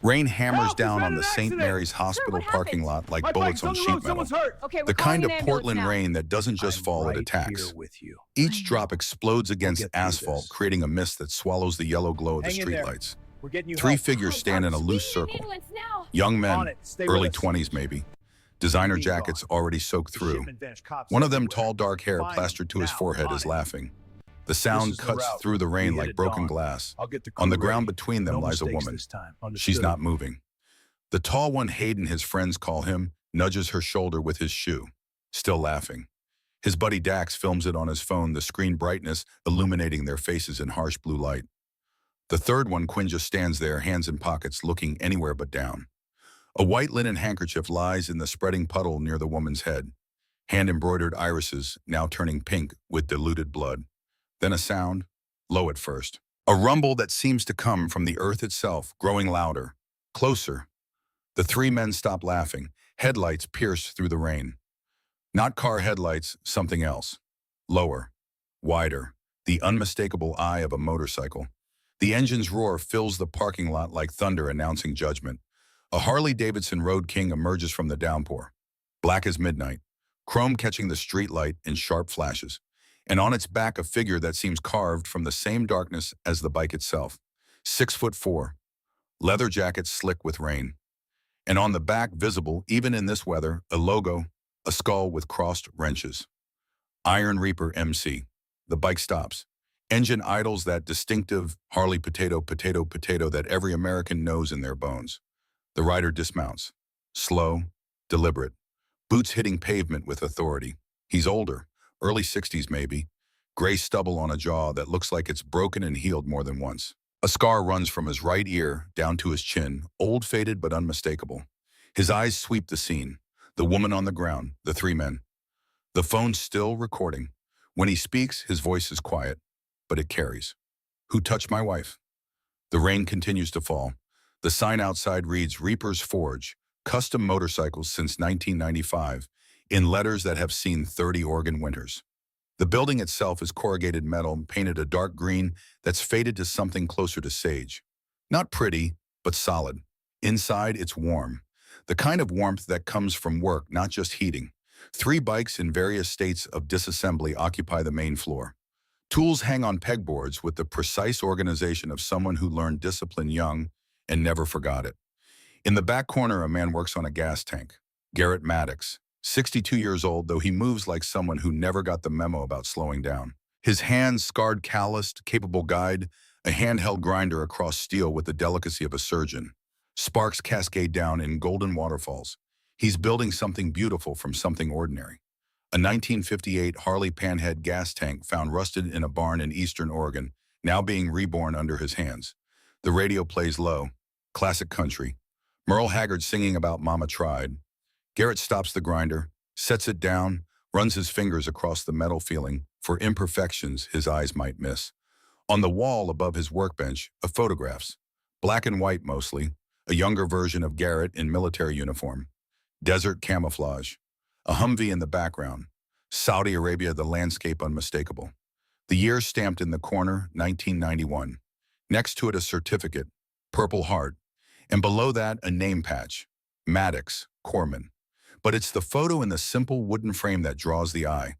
Rain hammers Help! He's down had on an the St. accident! Mary's Hospital what parking happened? lot like My bullets bike's on on the sheet road. metal. Someone's hurt. Okay, we're The calling kind an of ambulance Portland now. rain that doesn't just I'm fall, it right attacks. here with you. Each drop explodes against get through asphalt, this. creating a mist that swallows the yellow glow of the Hang in there. streetlights. We're getting you Three help. figures stand in a We loose need an circle. ambulance now. Young On men, it. Stay early with us. 20s maybe. Designer Being jackets gone. already soaked The through. shipment vanished. Cops One of them, everywhere. tall dark hair Find plastered to them. his Now. forehead, On is it. laughing. The This sound is the cuts route. through the rain We hit like at broken dawn. glass. I'll get the On the crew ground ready. between them No lies a mistakes woman. this time. She's Understood. not moving. The tall one Hayden, his friends call him, nudges her shoulder with his shoe, still laughing. His buddy Dax films it on his phone, the screen brightness illuminating their faces in harsh blue light. The third one, Quinn, just stands there, hands in pockets, looking anywhere but down. A white linen handkerchief lies in the spreading puddle near the woman's head. Hand-embroidered irises, now turning pink with diluted blood. Then a sound, low at first. A rumble that seems to come from the earth itself, growing louder, closer. The three men stop laughing. Headlights pierce through the rain. Not car headlights, something else. Lower, wider, the unmistakable eye of a motorcycle. The engine's roar fills the parking lot like thunder announcing judgment. A Harley-Davidson Road King emerges from the downpour. Black as midnight, chrome catching the streetlight in sharp flashes. And on its back a figure that seems carved from the same darkness as the bike itself. 6'4", leather jacket slick with rain. And on the back, visible, even in this weather, a logo, a skull with crossed wrenches. Iron Reaper MC. The bike stops. Engine idles, that distinctive Harley potato that every American knows in their bones. The rider dismounts. Slow, deliberate. Boots hitting pavement with authority. He's older, early 60s maybe. Gray stubble on a jaw that looks like it's broken and healed more than once. A scar runs from his right ear down to his chin, old, faded, but unmistakable. His eyes sweep the scene. The woman on the ground, the three men. The phone's still recording. When he speaks, his voice is quiet, but it carries. Who touched my wife? The rain continues to fall. The sign outside reads Reaper's Forge, custom motorcycles since 1995, in letters that have seen 30 Oregon winters. The building itself is corrugated metal, painted a dark green that's faded to something closer to sage. Not pretty, but solid. Inside, it's warm. The kind of warmth that comes from work, not just heating. 3 bikes in various states of disassembly occupy the main floor. Tools hang on pegboards with the precise organization of someone who learned discipline young and never forgot it. In the back corner, a man works on a gas tank. Garrett Maddox, 62 years old, though he moves like someone who never got the memo about slowing down. His hands scarred, calloused, capable guide, a handheld grinder across steel with the delicacy of a surgeon. Sparks cascade down in golden waterfalls. He's building something beautiful from something ordinary. A 1958 Harley Panhead gas tank found rusted in a barn in eastern Oregon, now being reborn under his hands. The radio plays low. Classic country. Merle Haggard singing about Mama Tried. Garrett stops the grinder, sets it down, runs his fingers across the metal, feeling for imperfections his eyes might miss. On the wall above his workbench, photographs. Black and white mostly. A younger version of Garrett in military uniform. Desert camouflage. A Humvee in the background. Saudi Arabia, the landscape unmistakable. The year stamped in the corner, 1991. Next to it, a certificate, Purple Heart. And below that, a name patch, Maddox, Corman. But it's the photo in the simple wooden frame that draws the eye.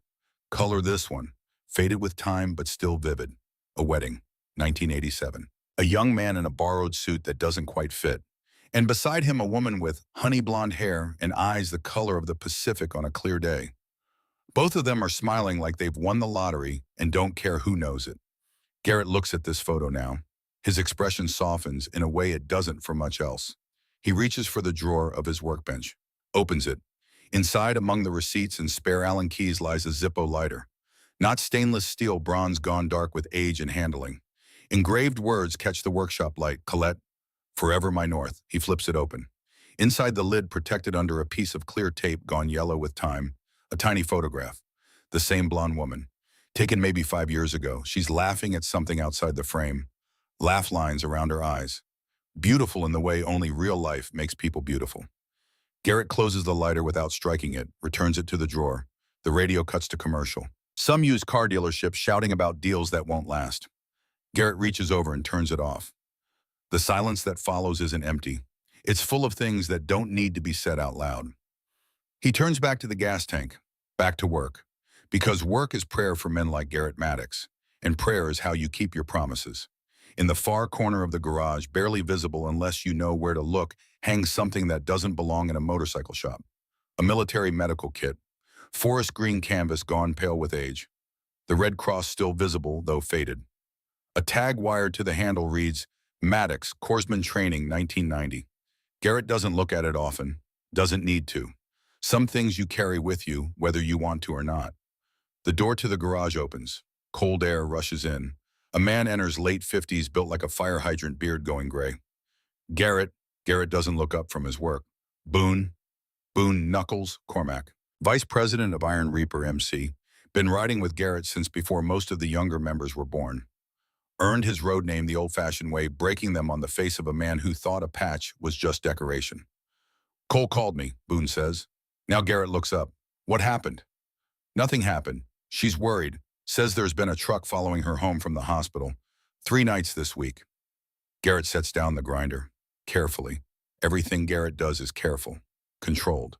Color this one, faded with time but still vivid. A wedding, 1987. A young man in a borrowed suit that doesn't quite fit. And beside him, a woman with honey blonde hair and eyes the color of the Pacific on a clear day. Both of them are smiling like they've won the lottery and don't care who knows it. Garrett looks at this photo now. His expression softens in a way it doesn't for much else. He reaches for the drawer of his workbench, opens it. Inside, among the receipts and spare Allen keys, lies a Zippo lighter. Not stainless steel, bronze gone dark with age and handling. Engraved words catch the workshop light, Colette, forever my north. He flips it open. Inside the lid, protected under a piece of clear tape gone yellow with time, a tiny photograph. The same blonde woman, taken maybe 5 years ago. She's laughing at something outside the frame. Laugh lines around her eyes. Beautiful in the way only real life makes people beautiful. Garrett closes the lighter without striking it, returns it to the drawer. The radio cuts to commercial. Some used car dealerships shouting about deals that won't last. Garrett reaches over and turns it off. The silence that follows isn't empty. It's full of things that don't need to be said out loud. He turns back to the gas tank, back to work. Because work is prayer for men like Garrett Maddox, and prayer is how you keep your promises. In the far corner of the garage, barely visible unless you know where to look, hangs something that doesn't belong in a motorcycle shop. A military medical kit, forest green canvas gone pale with age. The red cross still visible, though faded. A tag wired to the handle reads, Maddox, Corpsman Training, 1990. Garrett doesn't look at it often, doesn't need to. Some things you carry with you, whether you want to or not. The door to the garage opens. Cold air rushes in. A man enters, late 50s, built like a fire hydrant, beard going gray. Garrett. Garrett doesn't look up from his work. Boone Knuckles Cormack, Vice President of Iron Reaper MC, been riding with Garrett since before most of the younger members were born. Earned his road name the old-fashioned way, breaking them on the face of a man who thought a patch was just decoration. Cole called me, Boone says. Now Garrett looks up. What happened? Nothing happened. She's worried. Says there's been a truck following her home from the hospital. 3 nights this week. Garrett sets down the grinder. Carefully. Everything Garrett does is careful. Controlled.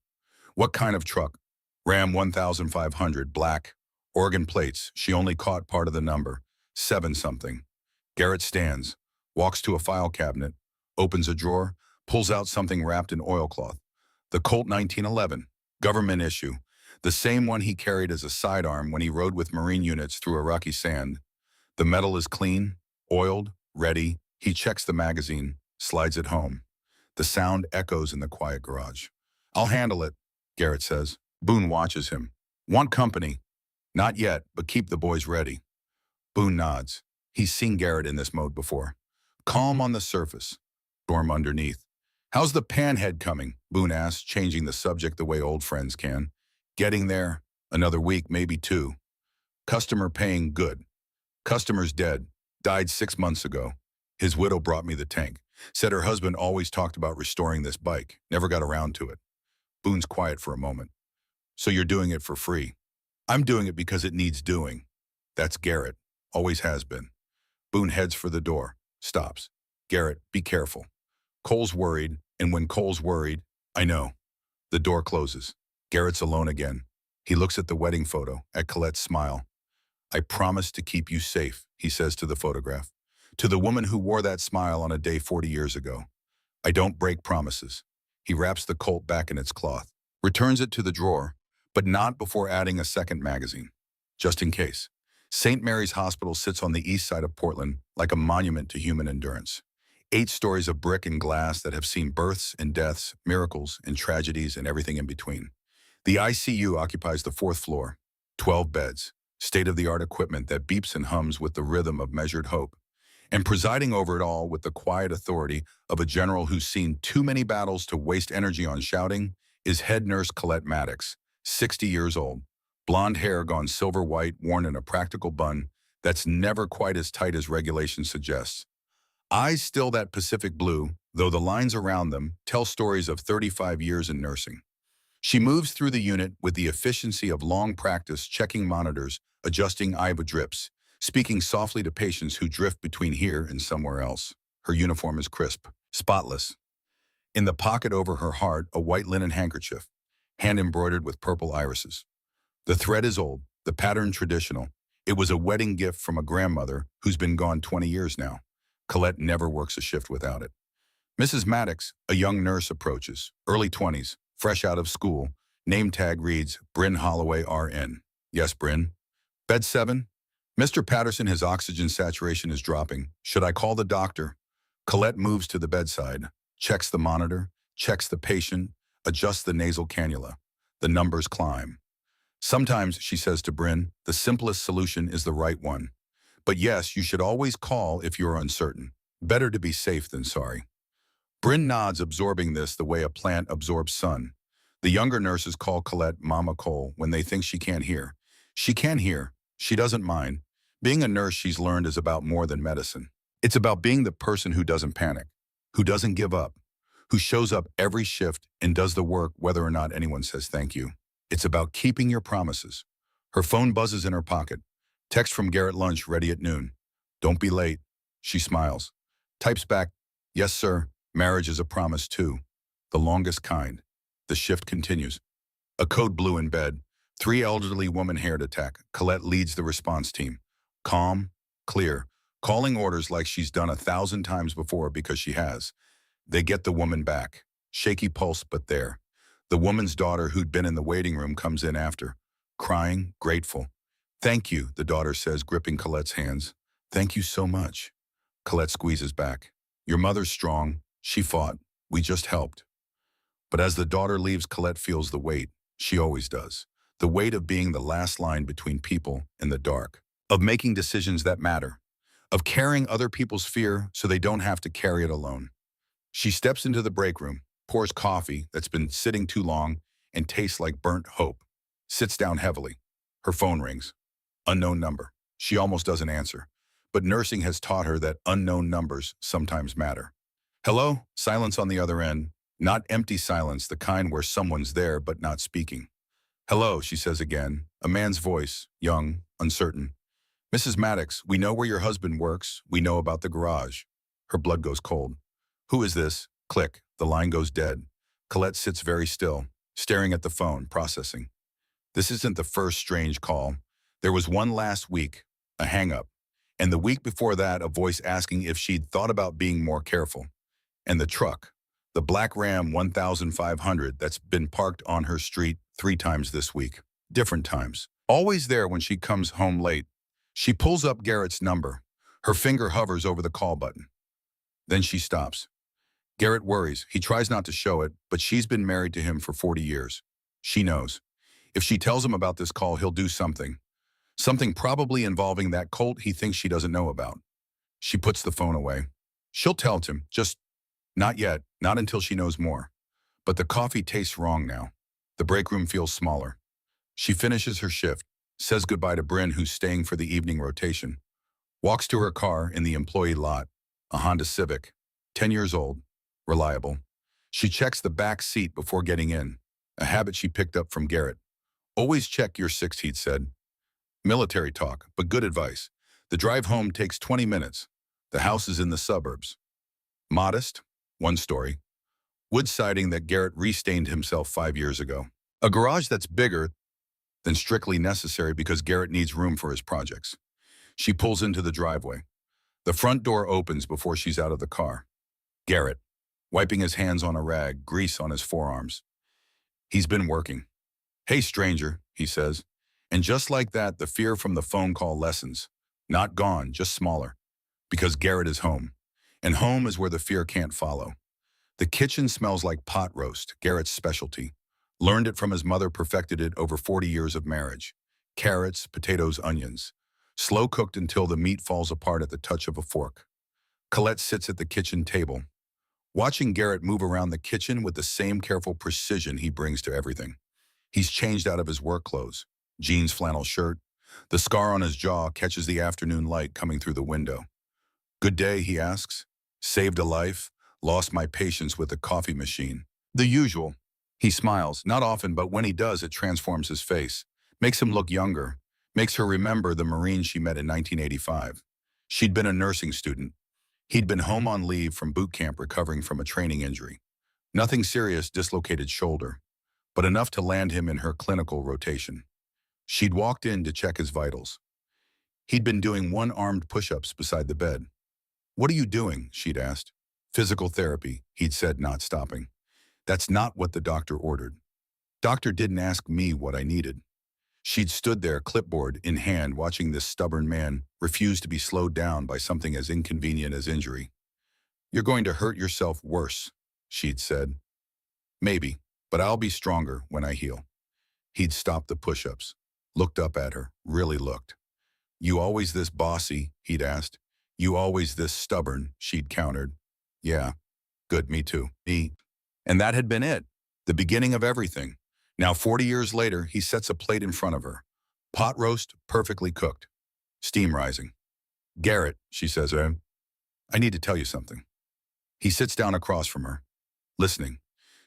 What kind of truck? Ram 1500, black. Oregon plates. She only caught part of the number. 7 something. Garrett stands. Walks to a file cabinet. Opens a drawer. Pulls out something wrapped in oilcloth. The Colt 1911. Government issue. The same one he carried as a sidearm when he rode with Marine units through Iraqi sand. The metal is clean, oiled, ready. He checks the magazine, slides it home. The sound echoes in the quiet garage. I'll handle it, Garrett says. Boone watches him. Want company? Not yet, but keep the boys ready. Boone nods. He's seen Garrett in this mode before. Calm on the surface, storm underneath. How's the panhead coming? Boone asks, changing the subject the way old friends can. Getting there, another week, maybe 2. Customer paying good. Customer's dead, died 6 months ago. His widow brought me the tank. Said her husband always talked about restoring this bike, never got around to it. Boone's quiet for a moment. So you're doing it for free? I'm doing it because it needs doing. That's Garrett, always has been. Boone heads for the door, stops. Garrett, be careful. Cole's worried, and when Cole's worried, I know. The door closes. Garrett's alone again. He looks at the wedding photo, at Colette's smile. I promise to keep you safe, he says to the photograph. To the woman who wore that smile on a day 40 years ago. I don't break promises. He wraps the Colt back in its cloth, returns it to the drawer, but not before adding a second magazine, just in case. St. Mary's Hospital sits on the east side of Portland like a monument to human endurance. 8 stories of brick and glass that have seen births and deaths, miracles and tragedies and everything in between. The ICU occupies the 4th floor, 12 beds, state-of-the-art equipment that beeps and hums with the rhythm of measured hope. And presiding over it all with the quiet authority of a general who's seen too many battles to waste energy on shouting is head nurse Colette Maddox, 60 years old, blonde hair gone silver white, worn in a practical bun that's never quite as tight as regulation suggests. Eyes still that Pacific blue, though the lines around them tell stories of 35 years in nursing. She moves through the unit with the efficiency of long practice, checking monitors, adjusting IV drips, speaking softly to patients who drift between here and somewhere else. Her uniform is crisp, spotless. In the pocket over her heart, a white linen handkerchief, hand embroidered with purple irises. The thread is old, the pattern traditional. It was a wedding gift from a grandmother who's been gone 20 years now. Colette never works a shift without it. Mrs. Maddox, a young nurse, approaches, early 20s, fresh out of school. Name tag reads, Bryn Holloway, RN. Yes, Bryn. Bed 7? Mr. Patterson, his oxygen saturation is dropping. Should I call the doctor? Colette moves to the bedside, checks the monitor, checks the patient, adjusts the nasal cannula. The numbers climb. Sometimes, she says to Bryn, the simplest solution is the right one. But yes, you should always call if you're uncertain. Better to be safe than sorry. Bryn nods, absorbing this the way a plant absorbs sun. The younger nurses call Colette Mama Cole when they think she can't hear. She can hear. She doesn't mind. Being a nurse, she's learned, is about more than medicine. It's about being the person who doesn't panic, who doesn't give up, who shows up every shift and does the work whether or not anyone says thank you. It's about keeping your promises. Her phone buzzes in her pocket. Text from Garrett, lunch ready at noon. Don't be late. She smiles. Types back, yes, sir. Marriage is a promise too, the longest kind. The shift continues. A code blue in bed. Three elderly women heart attack. Colette leads the response team. Calm, clear, calling orders like she's done 1,000 times before because she has. They get the woman back. Shaky pulse, but there. The woman's daughter who'd been in the waiting room comes in after. Crying, grateful. Thank you, the daughter says, gripping Colette's hands. Thank you so much. Colette squeezes back. Your mother's strong. She fought. We just helped. But as the daughter leaves, Colette feels the weight. She always does. The weight of being the last line between people in the dark. Of making decisions that matter. Of carrying other people's fear so they don't have to carry it alone. She steps into the break room, pours coffee that's been sitting too long and tastes like burnt hope. Sits down heavily. Her phone rings. Unknown number. She almost doesn't answer. But nursing has taught her that unknown numbers sometimes matter. Hello? Silence on the other end. Not empty silence, the kind where someone's there but not speaking. Hello, she says again. A man's voice, young, uncertain. Mrs. Maddox, we know where your husband works. We know about the garage. Her blood goes cold. Who is this? Click. The line goes dead. Colette sits very still, staring at the phone, processing. This isn't the first strange call. There was one last week, a hang-up. And the week before that, a voice asking if she'd thought about being more careful. And the truck, the black Ram 1500 that's been parked on her street 3 times this week. Different times. Always there when she comes home late. She pulls up Garrett's number. Her finger hovers over the call button. Then she stops. Garrett worries. He tries not to show it, but she's been married to him for 40 years. She knows. If she tells him about this call, he'll do something. Something probably involving that cult he thinks she doesn't know about. She puts the phone away. She'll tell him, just not yet, not until she knows more. But the coffee tastes wrong now. The break room feels smaller. She finishes her shift, says goodbye to Bryn, who's staying for the evening rotation. Walks to her car in the employee lot, a Honda Civic, 10 years old, reliable. She checks the back seat before getting in, a habit she picked up from Garrett. Always check your six, he'd said. Military talk, but good advice. The drive home takes 20 minutes. The house is in the suburbs. Modest, one story. Wood siding that Garrett restained himself 5 years ago. A garage that's bigger than strictly necessary because Garrett needs room for his projects. She pulls into the driveway. The front door opens before she's out of the car. Garrett, wiping his hands on a rag, grease on his forearms. He's been working. Hey, stranger, he says. And just like that, the fear from the phone call lessens. Not gone, just smaller. Because Garrett is home. And home is where the fear can't follow. The kitchen smells like pot roast, Garrett's specialty. Learned it from his mother, perfected it over 40 years of marriage. Carrots, potatoes, onions. Slow cooked until the meat falls apart at the touch of a fork. Colette sits at the kitchen table, watching Garrett move around the kitchen with the same careful precision he brings to everything. He's changed out of his work clothes, jeans, flannel shirt. The scar on his jaw catches the afternoon light coming through the window. Good day, he asks. Saved a life, lost my patience with the coffee machine. The usual. He smiles, not often, but when he does, it transforms his face. Makes him look younger. Makes her remember the Marine she met in 1985. She'd been a nursing student. He'd been home on leave from boot camp recovering from a training injury. Nothing serious, dislocated shoulder, but enough to land him in her clinical rotation. She'd walked in to check his vitals. He'd been doing one-armed push-ups beside the bed. What are you doing? She'd asked. Physical therapy, he'd said, not stopping. That's not what the doctor ordered. Doctor didn't ask me what I needed. She'd stood there, clipboard in hand, watching this stubborn man refuse to be slowed down by something as inconvenient as injury. You're going to hurt yourself worse, she'd said. Maybe, but I'll be stronger when I heal. He'd stopped the push-ups, looked up at her, really looked. You always this bossy, he'd asked. You always this stubborn, she'd countered. Yeah, good, me too, me. And that had been it, the beginning of everything. Now, 40 years later, he sets a plate in front of her. Pot roast, perfectly cooked. Steam rising. Garrett, she says, I need to tell you something. He sits down across from her, listening.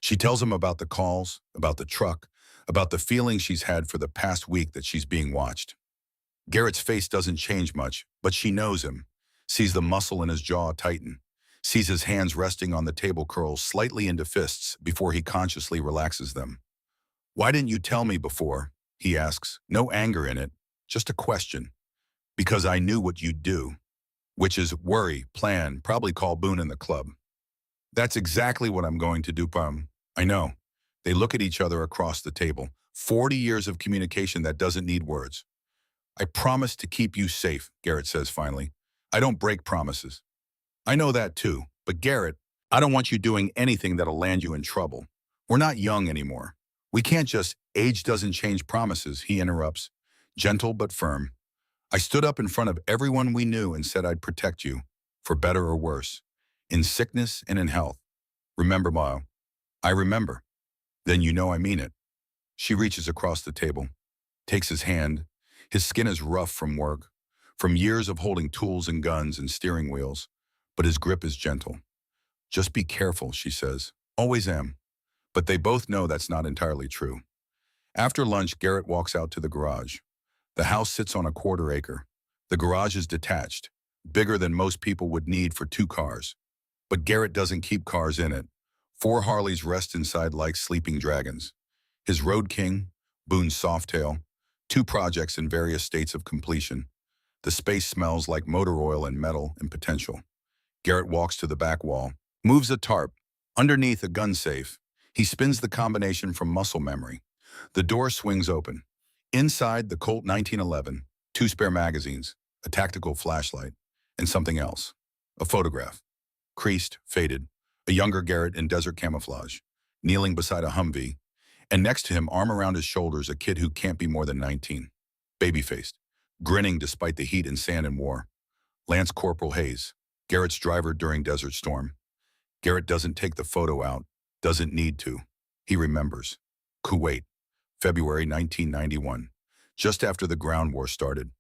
She tells him about the calls, about the truck, about the feeling she's had for the past week that she's being watched. Garrett's face doesn't change much, but she knows him, sees the muscle in his jaw tighten, sees his hands resting on the table curls slightly into fists before he consciously relaxes them. "Why didn't you tell me before?" he asks, no anger in it, just a question. "Because I knew what you'd do, which is worry, plan, probably call Boone in the club." "That's exactly what I'm going to do, Pam." "I know." They look at each other across the table. 40 years of communication that doesn't need words. "I promise to keep you safe," Garrett says finally. "I don't break promises." "I know that too, but Garrett, I don't want you doing anything that'll land you in trouble. We're not young anymore. We can't just, age doesn't change promises," he interrupts, gentle but firm. "I stood up in front of everyone we knew and said I'd protect you, for better or worse, in sickness and in health. Remember, Mile?" "I remember." "Then you know I mean it." She reaches across the table, takes his hand. His skin is rough from work, from years of holding tools and guns and steering wheels, but his grip is gentle. "Just be careful," she says. "Always am." But they both know that's not entirely true. After lunch, Garrett walks out to the garage. The house sits on a quarter acre. The garage is detached, bigger than most people would need for 2 cars. But Garrett doesn't keep cars in it. 4 Harleys rest inside like sleeping dragons. His Road King, Boone's Softail, 2 projects in various states of completion. The space smells like motor oil and metal and potential. Garrett walks to the back wall, moves a tarp. Underneath a gun safe, he spins the combination from muscle memory. The door swings open. Inside, the Colt 1911, 2 spare magazines, a tactical flashlight, and something else. A photograph. Creased, faded. A younger Garrett in desert camouflage, kneeling beside a Humvee, and next to him, arm around his shoulders, a kid who can't be more than 19. Baby-faced, grinning despite the heat and sand and war. Lance Corporal Hayes, Garrett's driver during Desert Storm. Garrett doesn't take the photo out, doesn't need to. He remembers. Kuwait, February 1991, just after the ground war started.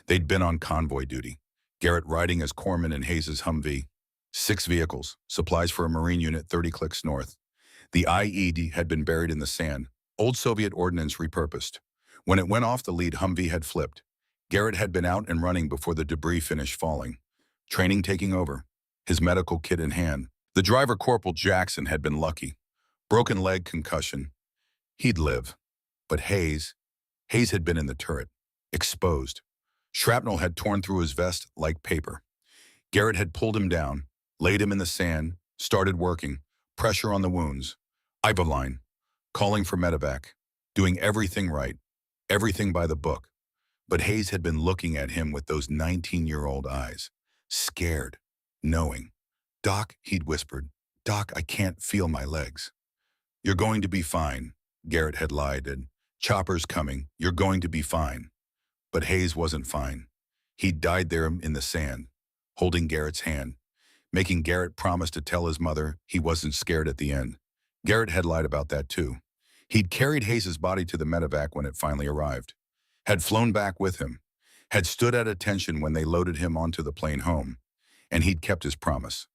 They'd been on convoy duty. Garrett riding as corpsman in Hayes' Humvee. 6 vehicles, supplies for a Marine unit 30 clicks north. The IED had been buried in the sand, old Soviet ordnance repurposed. When it went off, the lead Humvee had flipped. Garrett had been out and running before the debris finished falling. Training taking over, his medical kit in hand. The driver, Corporal Jackson, had been lucky. Broken leg, concussion. He'd live. But Hayes had been in the turret, exposed. Shrapnel had torn through his vest like paper. Garrett had pulled him down, laid him in the sand, started working, pressure on the wounds. Ivoline, calling for medevac, doing everything right, everything by the book. But Hayes had been looking at him with those 19-year-old eyes, scared, knowing. "Doc," he'd whispered, "Doc, I can't feel my legs." "You're going to be fine," Garrett had lied, and "Chopper's coming, you're going to be fine." But Hayes wasn't fine. He'd died there in the sand, holding Garrett's hand, making Garrett promise to tell his mother he wasn't scared at the end. Garrett had lied about that too. He'd carried Hayes' body to the medevac when it finally arrived, had flown back with him, had stood at attention when they loaded him onto the plane home, and he'd kept his promise.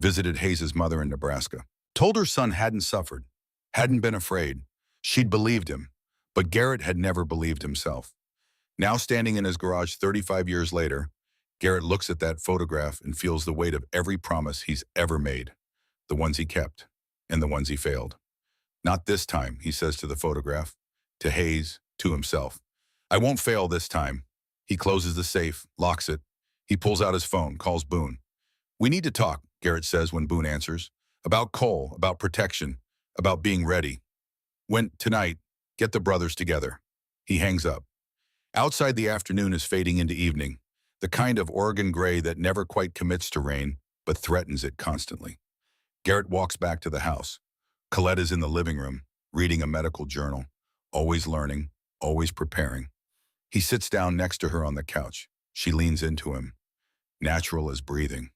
Visited Hayes' mother in Nebraska, told her son hadn't suffered, hadn't been afraid. She'd believed him, but Garrett had never believed himself. Now standing in his garage 35 years later, Garrett looks at that photograph and feels the weight of every promise he's ever made, the ones he kept and the ones he failed. "Not this time," he says to the photograph, to Hayes, to himself. "I won't fail this time." He closes the safe, locks it. He pulls out his phone, calls Boone. "We need to talk," Garrett says when Boone answers. "About Cole, about protection, about being ready. When, tonight, get the brothers together." He hangs up. Outside, the afternoon is fading into evening, the kind of Oregon gray that never quite commits to rain, but threatens it constantly. Garrett walks back to the house. Colette is in the living room, reading a medical journal, always learning, always preparing. He sits down next to her on the couch. She leans into him. Natural as breathing.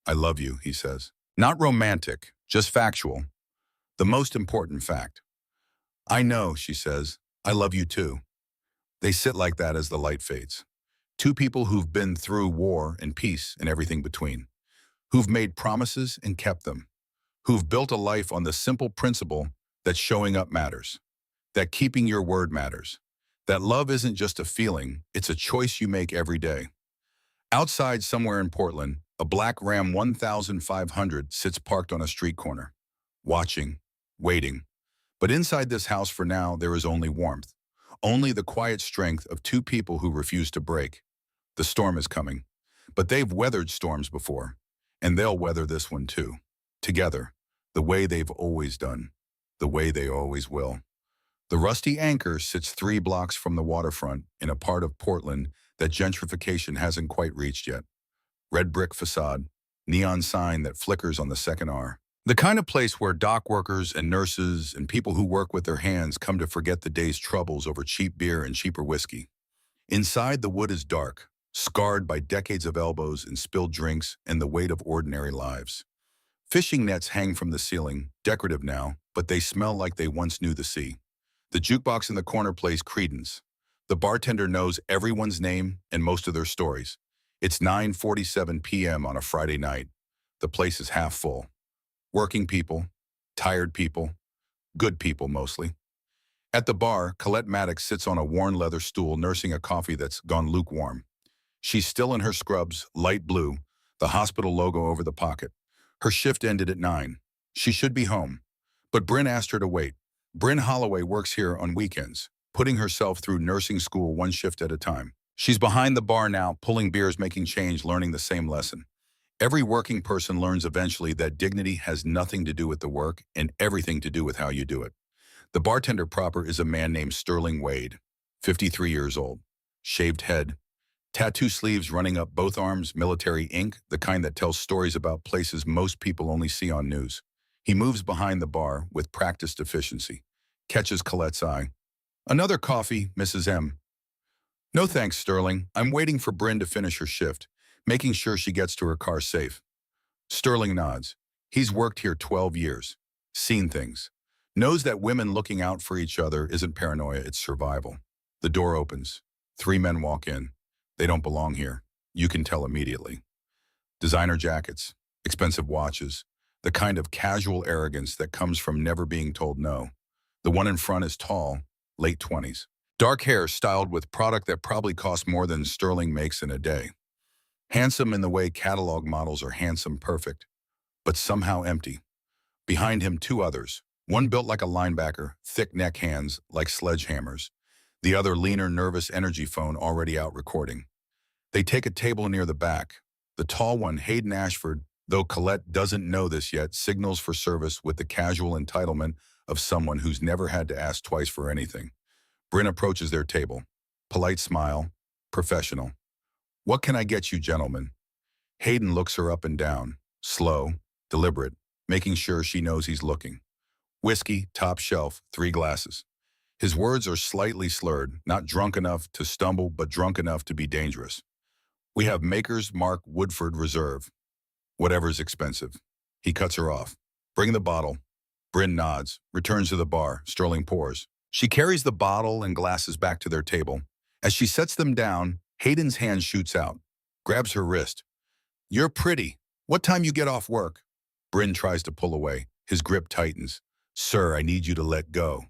"I love you," he says. Not romantic, just factual. The most important fact. "I know," she says. "I love you too." They sit like that as the light fades. 2 people who've been through war and peace and everything between, who've made promises and kept them, who've built a life on the simple principle that showing up matters, that keeping your word matters, that love isn't just a feeling, it's a choice you make every day. Outside, somewhere in Portland, A black Ram 1500 sits parked on a street corner, watching, waiting. But inside this house for now, there is only warmth. Only the quiet strength of two people who refuse to break. The storm is coming. But they've weathered storms before. And they'll weather this one too. Together. The way they've always done. The way they always will. The Rusty Anchor sits 3 blocks from the waterfront in a part of Portland that gentrification hasn't quite reached yet. Red brick facade, neon sign that flickers on the second R. The kind of place where dock workers and nurses and people who work with their hands come to forget the day's troubles over cheap beer and cheaper whiskey. Inside, the wood is dark, scarred by decades of elbows and spilled drinks and the weight of ordinary lives. Fishing nets hang from the ceiling, decorative now, but they smell like they once knew the sea. The jukebox in the corner plays Credence. The bartender knows everyone's name and most of their stories. It's 9:47 p.m. on a Friday night. The place is half full. Working people, tired people, good people mostly. At the bar, Colette Maddox sits on a worn leather stool nursing a coffee that's gone lukewarm. She's still in her scrubs, light blue, the hospital logo over the pocket. Her shift ended at 9. She should be home. But Bryn asked her to wait. Bryn Holloway works here on weekends, putting herself through nursing school one shift at a time. She's behind the bar now, pulling beers, making change, learning the same lesson. Every working person learns eventually that dignity has nothing to do with the work and everything to do with how you do it. The bartender proper is a man named Sterling Wade, 53 years old, shaved head, tattoo sleeves running up both arms, military ink, the kind that tells stories about places most people only see on news. He moves behind the bar with practiced efficiency, catches Colette's eye. "Another coffee, Mrs. M." "No thanks, Sterling. I'm waiting for Bryn to finish her shift, making sure she gets to her car safe." Sterling nods. He's worked here 12 years, seen things, knows that women looking out for each other isn't paranoia, it's survival. The door opens. 3 men walk in. They don't belong here. You can tell immediately. Designer jackets, expensive watches, the kind of casual arrogance that comes from never being told no. The one in front is tall, late 20s. Dark hair styled with product that probably costs more than Sterling makes in a day. Handsome in the way catalog models are handsome perfect, but somehow empty. Behind him, 2 others. One built like a linebacker, thick neck hands like sledgehammers. The other leaner, nervous energy phone already out recording. They take a table near the back. The tall one, Hayden Ashford, though Colette doesn't know this yet, signals for service with the casual entitlement of someone who's never had to ask twice for anything. Bryn approaches their table. Polite smile, professional. "What can I get you, gentlemen?" Hayden looks her up and down, slow, deliberate, making sure she knows he's looking. "Whiskey, top shelf, 3 glasses." His words are slightly slurred, not drunk enough to stumble, but drunk enough to be dangerous. "We have Maker's Mark Woodford Reserve. Whatever's expensive." He cuts her off. "Bring the bottle." Bryn nods, returns to the bar. Sterling pours. She carries the bottle and glasses back to their table. As she sets them down, Hayden's hand shoots out, grabs her wrist. "You're pretty. What time you get off work?" Bryn tries to pull away. His grip tightens. "Sir, I need you to let go.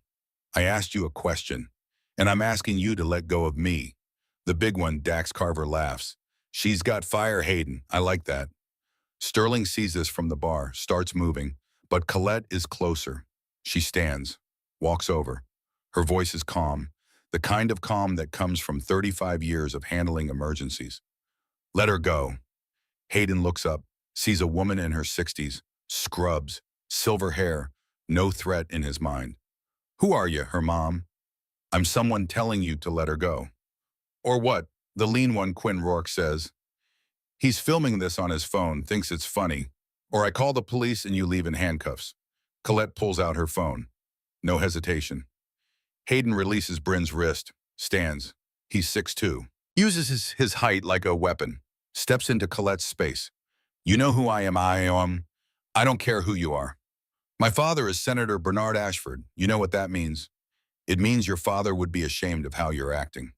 I asked you a question, and I'm asking you to let go of me." The big one, Dax Carver, laughs. "She's got fire, Hayden. I like that." Sterling sees this from the bar, starts moving, but Colette is closer. She stands, walks over. Her voice is calm, the kind of calm that comes from 35 years of handling emergencies. "Let her go." Hayden looks up, sees a woman in her 60s, scrubs, silver hair, no threat in his mind. "Who are you, her mom?" "I'm someone telling you to let her go." "Or what?" The lean one, Quinn Rourke, says. He's filming this on his phone, thinks it's funny. "Or I call the police and you leave in handcuffs." Colette pulls out her phone. No hesitation. Hayden releases Bryn's wrist, stands. He's 6'2". Uses his height like a weapon. Steps into Colette's space. "You know who I am, I don't care who you are. My father is Senator Bernard Ashford. You know what that means? It means your father would be ashamed of how you're acting."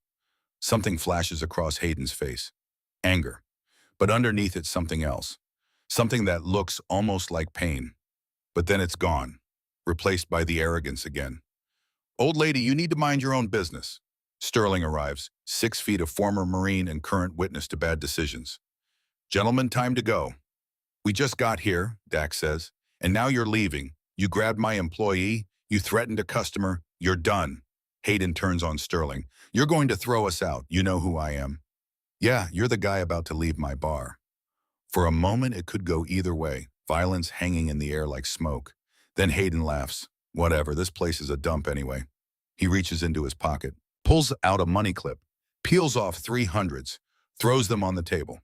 Something flashes across Hayden's face. Anger. But underneath it's something else. Something that looks almost like pain. But then it's gone, replaced by the arrogance again. "Old lady, you need to mind your own business." Sterling arrives, 6 feet, a former Marine and current witness to bad decisions. Gentlemen, time to go. We just got here, Dax says, and now you're leaving. You grabbed my employee, you threatened a customer, you're done. Hayden turns on Sterling. You're going to throw us out. You know who I am. Yeah, you're the guy about to leave my bar. For a moment, it could go either way, violence hanging in the air like smoke. Then Hayden laughs. Whatever, this place is a dump anyway. He reaches into his pocket, pulls out a money clip, peels off 300s, throws them on the table.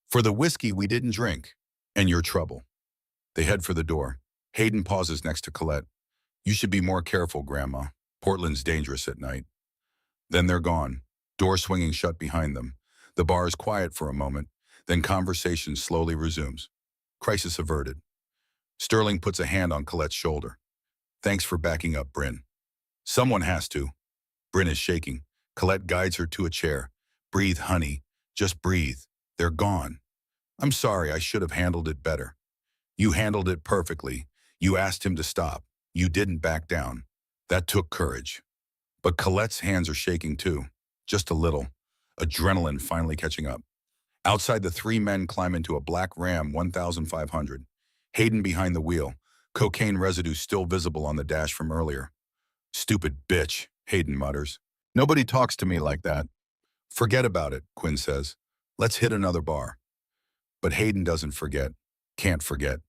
For the whiskey we didn't drink, and your trouble. They head for the door. Hayden pauses next to Colette. You should be more careful, Grandma. Portland's dangerous at night. Then they're gone, door swinging shut behind them. The bar is quiet for a moment, then conversation slowly resumes. Crisis averted. Sterling puts a hand on Colette's shoulder. Thanks for backing up, Bryn. Someone has to. Bryn is shaking. Colette guides her to a chair. Breathe, honey. Just breathe. They're gone. I'm sorry, I should have handled it better. You handled it perfectly. You asked him to stop. You didn't back down. That took courage. But Colette's hands are shaking too. Just a little. Adrenaline finally catching up. Outside, the three men climb into a black Ram 1500. Hayden behind the wheel. Cocaine residue still visible on the dash from earlier. Stupid bitch, Hayden mutters. Nobody talks to me like that. Forget about it, Quinn says. Let's hit another bar. But Hayden doesn't forget. Can't forget.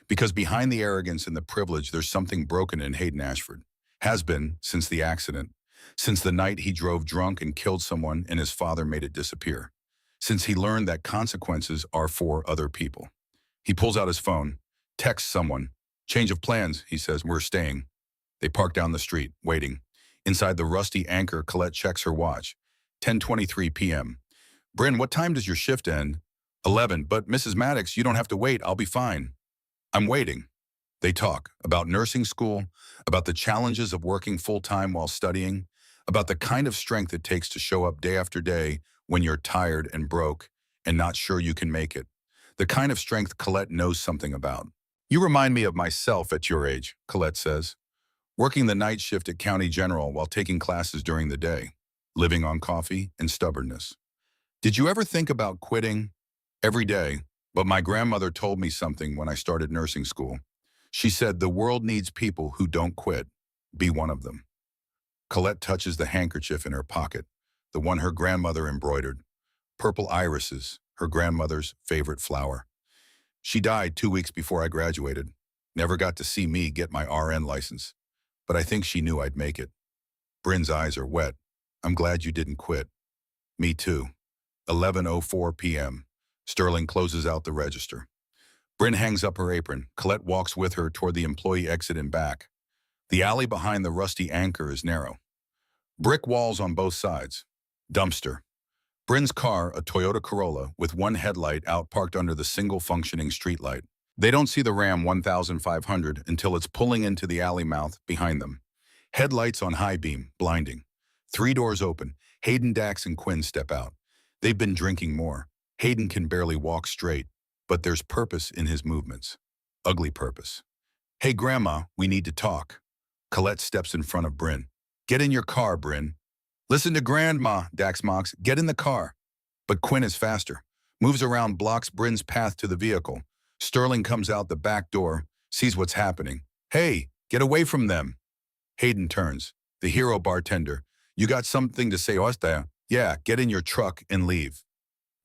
Because behind the arrogance and the privilege, there's something broken in Hayden Ashford. Has been since the accident. Since the night he drove drunk and killed someone and his father made it disappear. Since he learned that consequences are for other people. He pulls out his phone, texts someone. Change of plans, he says, we're staying. They park down the street, waiting. Inside the rusty Anchor, Colette checks her watch. 10:23 p.m. Bryn, what time does your shift end? 11, but Mrs. Maddox, you don't have to wait, I'll be fine. I'm waiting. They talk about nursing school, about the challenges of working full-time while studying, about the kind of strength it takes to show up day after day when you're tired and broke and not sure you can make it. The kind of strength Colette knows something about. You remind me of myself at your age, Colette says. Working the night shift at County General while taking classes during the day. Living on coffee and stubbornness. Did you ever think about quitting? Every day, but my grandmother told me something when I started nursing school. She said the world needs people who don't quit. Be one of them. Colette touches the handkerchief in her pocket, the one her grandmother embroidered. Purple irises, her grandmother's favorite flower. She died 2 weeks before I graduated. Never got to see me get my RN license. But I think she knew I'd make it. Bryn's eyes are wet. I'm glad you didn't quit. Me too. 11:04 p.m. Sterling closes out the register. Bryn hangs up her apron. Colette walks with her toward the employee exit and back. The alley behind the rusty Anchor is narrow. Brick walls on both sides. Dumpster. Bryn's car, a Toyota Corolla, with one headlight out parked under the single functioning streetlight. They don't see the Ram 1500 until it's pulling into the alley mouth behind them. Headlights on high beam, blinding. 3 doors open. Hayden, Dax, and Quinn step out. They've been drinking more. Hayden can barely walk straight, but there's purpose in his movements. Ugly purpose. Hey, Grandma, we need to talk. Colette steps in front of Bryn. Get in your car, Bryn. Listen to Grandma, Dax mocks. Get in the car. But Quinn is faster. Moves around, blocks Bryn's path to the vehicle. Sterling comes out the back door, sees what's happening. Hey, get away from them. Hayden turns. The hero bartender. You got something to say, Osta? Yeah, get in your truck and leave.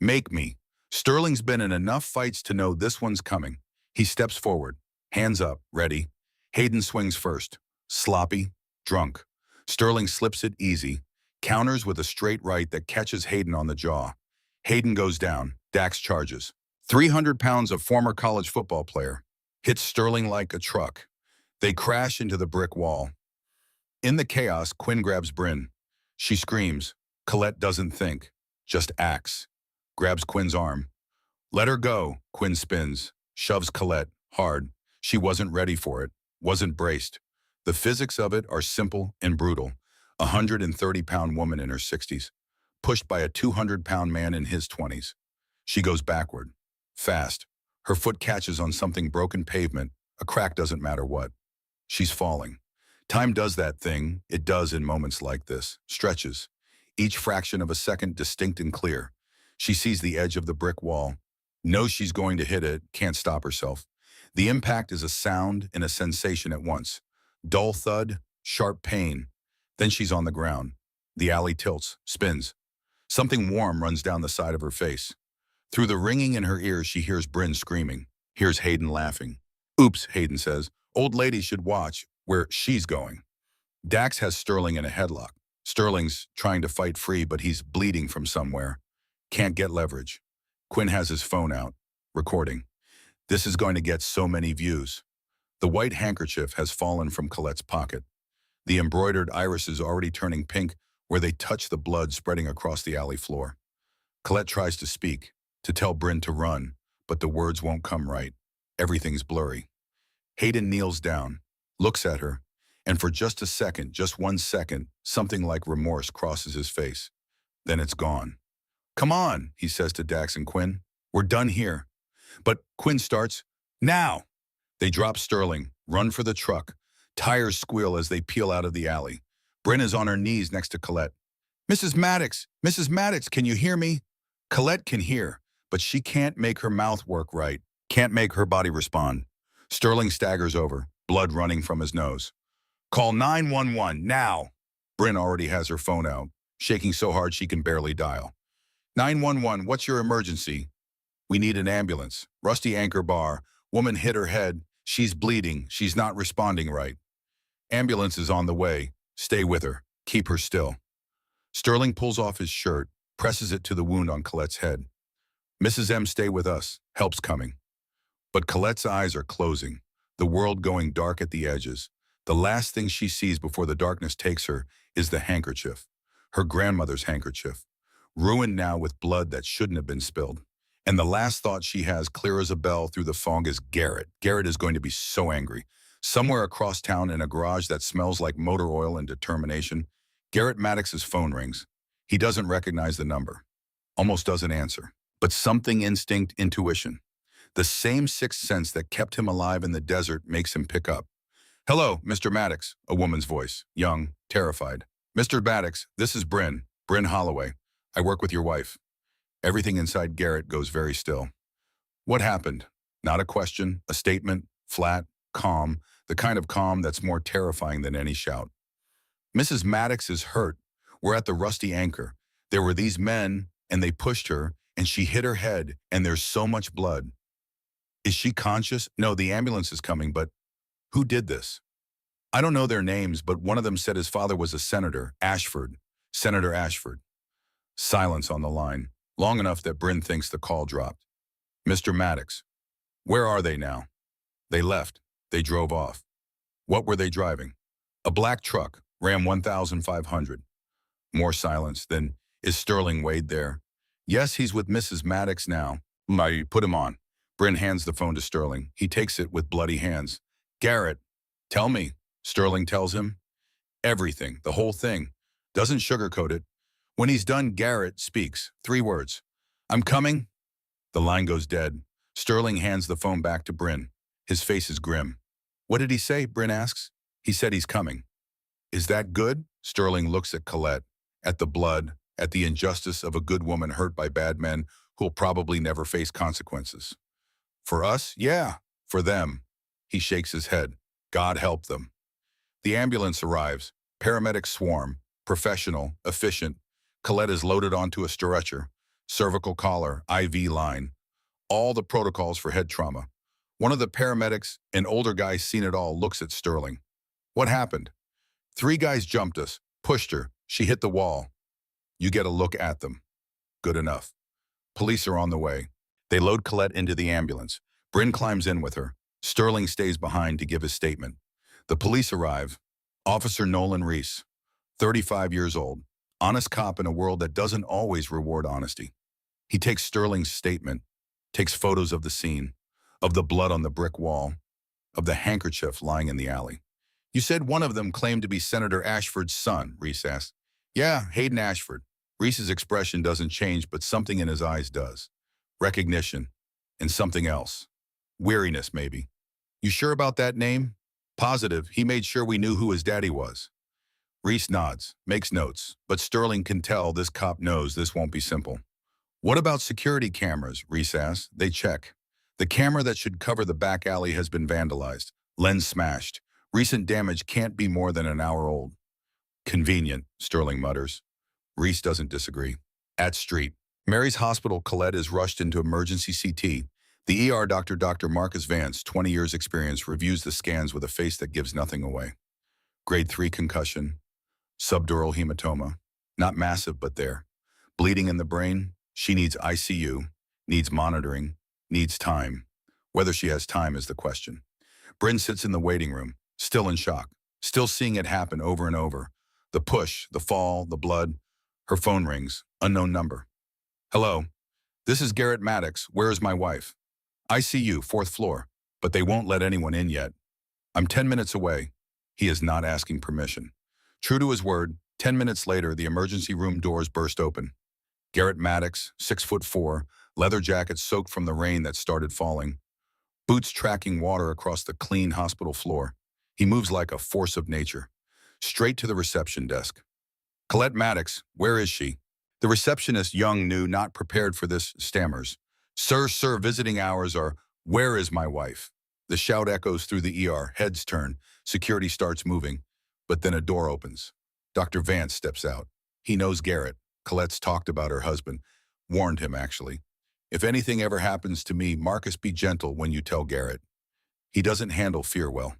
Make me. Sterling's been in enough fights to know this one's coming. He steps forward. Hands up, ready. Hayden swings first. Sloppy, drunk. Sterling slips it easy. Counters with a straight right that catches Hayden on the jaw. Hayden goes down. Dax charges. 300 pounds of former college football player. Hits Sterling like a truck. They crash into the brick wall. In the chaos, Quinn grabs Bryn. She screams. Colette doesn't think, just acts. Grabs Quinn's arm. Let her go, Quinn spins. Shoves Colette, hard. She wasn't ready for it, wasn't braced. The physics of it are simple and brutal. A 130-pound woman in her 60s, pushed by a 200-pound man in his 20s. She goes backward, fast. Her foot catches on something broken pavement. A crack doesn't matter what. She's falling. Time does that thing. It does in moments like this. Stretches. Each fraction of a second distinct and clear. She sees the edge of the brick wall. Knows she's going to hit it, can't stop herself. The impact is a sound and a sensation at once. Dull thud, sharp pain. Then she's on the ground. The alley tilts, spins. Something warm runs down the side of her face. Through the ringing in her ears, she hears Bryn screaming, hears Hayden laughing. Oops, Hayden says. Old lady should watch where she's going. Dax has Sterling in a headlock. Sterling's trying to fight free, but he's bleeding from somewhere. Can't get leverage. Quinn has his phone out, recording. This is going to get so many views. The white handkerchief has fallen from Colette's pocket. The embroidered iris is already turning pink where they touch the blood spreading across the alley floor. Colette tries to speak, to tell Bryn to run, but the words won't come right. Everything's blurry. Hayden kneels down, looks at her, and for just a second, just 1 second, something like remorse crosses his face. Then it's gone. Come on, he says to Dax and Quinn. We're done here. But Quinn starts, now! They drop Sterling, run for the truck. Tires squeal as they peel out of the alley. Bryn is on her knees next to Colette. Mrs. Maddox, can you hear me? Colette can hear, but she can't make her mouth work right, can't make her body respond. Sterling staggers over, blood running from his nose. Call 911, now! Bryn already has her phone out, shaking so hard she can barely dial. 911, what's your emergency? We need an ambulance. Rusty Anchor Bar. Woman hit her head. She's bleeding. She's not responding right. Ambulance is on the way. Stay with her. Keep her still. Sterling pulls off his shirt, presses it to the wound on Colette's head. Mrs. M, stay with us. Help's coming. But Colette's eyes are closing, the world going dark at the edges. The last thing she sees before the darkness takes her is the handkerchief, her grandmother's handkerchief, ruined now with blood that shouldn't have been spilled. And the last thought she has, clear as a bell through the fog, is Garrett. Garrett is going to be so angry. Somewhere across town in a garage that smells like motor oil and determination, Garrett Maddox's phone rings. He doesn't recognize the number. Almost doesn't answer. But something instinct, intuition. The same sixth sense that kept him alive in the desert makes him pick up. Hello, Mr. Maddox, a woman's voice, young, terrified. Mr. Maddox, this is Bryn Holloway. I work with your wife. Everything inside Garrett goes very still. What happened? Not a question, a statement, flat, calm, the kind of calm that's more terrifying than any shout. Mrs. Maddox is hurt. We're at the Rusty Anchor. There were these men, and they pushed her, and she hit her head, and there's so much blood. Is she conscious? No, the ambulance is coming, but who did this? I don't know their names, but one of them said his father was a senator, Ashford. Senator Ashford. Silence on the line, long enough that Bryn thinks the call dropped. Mr. Maddox. Where are they now? They left. They drove off. What were they driving? A black truck, Ram 1500. More silence. Then, is Sterling Wade there? Yes, he's with Mrs. Maddox now. I put him on. Bryn hands the phone to Sterling. He takes it with bloody hands. Garrett, tell me. Sterling tells him. Everything, the whole thing. Doesn't sugarcoat it. When he's done, Garrett speaks. 3 words. I'm coming. The line goes dead. Sterling hands the phone back to Bryn. His face is grim. What did he say? Bryn asks. He said he's coming. Is that good? Sterling looks at Colette, at the blood, at the injustice of a good woman hurt by bad men who'll probably never face consequences. For us? Yeah. For them. He shakes his head. God help them. The ambulance arrives. Paramedics swarm. Professional, efficient. Colette is loaded onto a stretcher. Cervical collar, IV line. All the protocols for head trauma. One of the paramedics, an older guy seen it all, looks at Sterling. What happened? 3 guys jumped us, pushed her. She hit the wall. You get a look at them. Good enough. Police are on the way. They load Colette into the ambulance. Bryn climbs in with her. Sterling stays behind to give his statement. The police arrive. Officer Nolan Reese, 35 years old. Honest cop in a world that doesn't always reward honesty. He takes Sterling's statement, takes photos of the scene, of the blood on the brick wall, of the handkerchief lying in the alley. You said one of them claimed to be Senator Ashford's son, Reese asked. Yeah, Hayden Ashford. Reese's expression doesn't change, but something in his eyes does. Recognition, and something else. Weariness, maybe. You sure about that name? Positive. He made sure we knew who his daddy was. Reese nods, makes notes, but Sterling can tell this cop knows this won't be simple. What about security cameras? Reese asked. They check. The camera that should cover the back alley has been vandalized. Lens smashed. Recent damage can't be more than an hour old. Convenient, Sterling mutters. Reese doesn't disagree. At Street. Mary's hospital, Colette is rushed into emergency CT. The ER doctor, Dr. Marcus Vance, 20 years experience, reviews the scans with a face that gives nothing away. Grade 3 concussion. Subdural hematoma. Not massive, but there. Bleeding in the brain. She needs ICU. Needs monitoring. Needs time. Whether she has time is the question. Bryn sits in the waiting room, still in shock, still seeing it happen over and over. The push, the fall, the blood. Her phone rings. Unknown number. Hello. This is Garrett Maddox. Where is my wife? ICU, 4th floor. But they won't let anyone in yet. I'm 10 minutes away. He is not asking permission. True to his word, 10 minutes later, the emergency room doors burst open. Garrett Maddox, 6'4", leather jacket soaked from the rain that started falling. Boots tracking water across the clean hospital floor. He moves like a force of nature. Straight to the reception desk. Colette Maddox, where is she? The receptionist, young, new, not prepared for this, stammers. Sir, visiting hours are, where is my wife? The shout echoes through the ER, heads turn, security starts moving, but then a door opens. Dr. Vance steps out. He knows Garrett. Colette's talked about her husband, warned him actually. If anything ever happens to me, Marcus, be gentle when you tell Garrett. He doesn't handle fear well.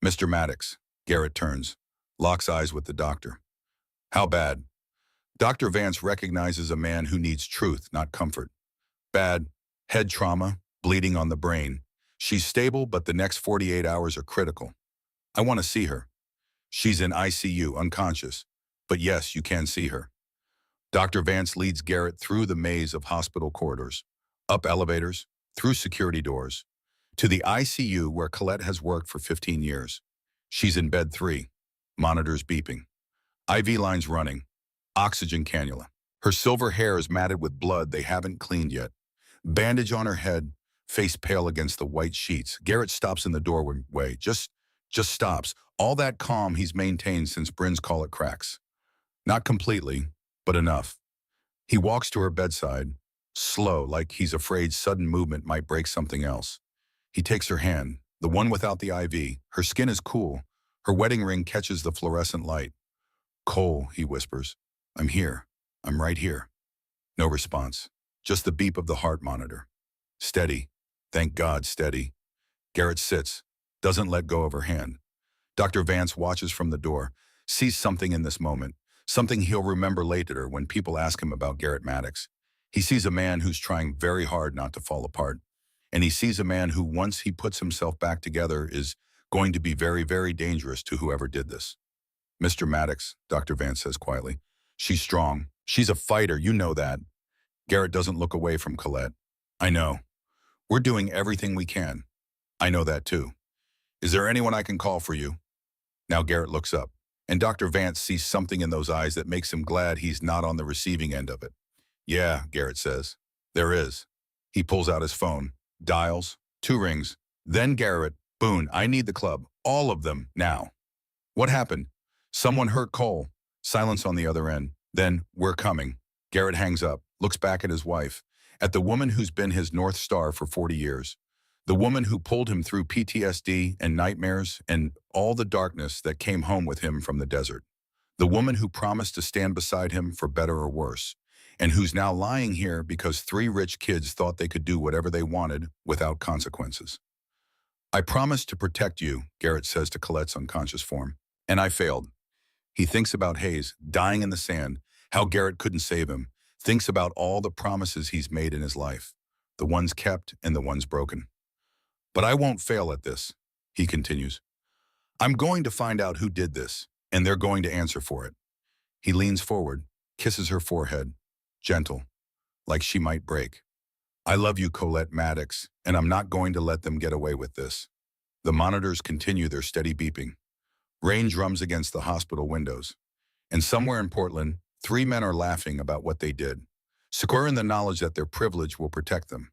Mr. Maddox, Garrett turns, locks eyes with the doctor. How bad? Dr. Vance recognizes a man who needs truth, not comfort. Bad, head trauma, bleeding on the brain. She's stable, but the next 48 hours are critical. I want to see her. She's in ICU, unconscious. But yes, you can see her. Dr. Vance leads Garrett through the maze of hospital corridors, up elevators, through security doors, to the ICU where Colette has worked for 15 years. She's in bed 3, monitors beeping, IV lines running, oxygen cannula. Her silver hair is matted with blood they haven't cleaned yet. Bandage on her head, face pale against the white sheets. Garrett stops in the doorway, just stops. All that calm he's maintained since Bryn's call it cracks. Not completely, but enough. He walks to her bedside, slow, like he's afraid sudden movement might break something else. He takes her hand, the one without the IV. Her skin is cool. Her wedding ring catches the fluorescent light. Cole, he whispers. I'm here. I'm right here. No response. Just the beep of the heart monitor. Steady. Thank God, steady. Garrett sits, doesn't let go of her hand. Dr. Vance watches from the door, sees something in this moment, something he'll remember later when people ask him about Garrett Maddox. He sees a man who's trying very hard not to fall apart. And he sees a man who, once he puts himself back together, is going to be very, very dangerous to whoever did this. Mr. Maddox, Dr. Vance says quietly. She's strong. She's a fighter, you know that. Garrett doesn't look away from Colette. I know. We're doing everything we can. I know that too. Is there anyone I can call for you? Now Garrett looks up, and Dr. Vance sees something in those eyes that makes him glad he's not on the receiving end of it. Yeah, Garrett says. There is. He pulls out his phone, dials, 2 rings. Then Garrett, Boone, I need the club. All of them, now. What happened? Someone hurt Cole. Silence on the other end. Then, we're coming. Garrett hangs up, looks back at his wife, at the woman who's been his North Star for 40 years. The woman who pulled him through PTSD and nightmares and all the darkness that came home with him from the desert. The woman who promised to stand beside him for better or worse, and who's now lying here because 3 rich kids thought they could do whatever they wanted without consequences. I promised to protect you, Garrett says to Colette's unconscious form, and I failed. He thinks about Hayes, dying in the sand, how Garrett couldn't save him, thinks about all the promises he's made in his life, the ones kept and the ones broken. But I won't fail at this, he continues. I'm going to find out who did this, and they're going to answer for it. He leans forward, kisses her forehead, gentle, like she might break. I love you, Colette Maddox, and I'm not going to let them get away with this. The monitors continue their steady beeping. Rain drums against the hospital windows. And somewhere in Portland, 3 men are laughing about what they did, secure in the knowledge that their privilege will protect them.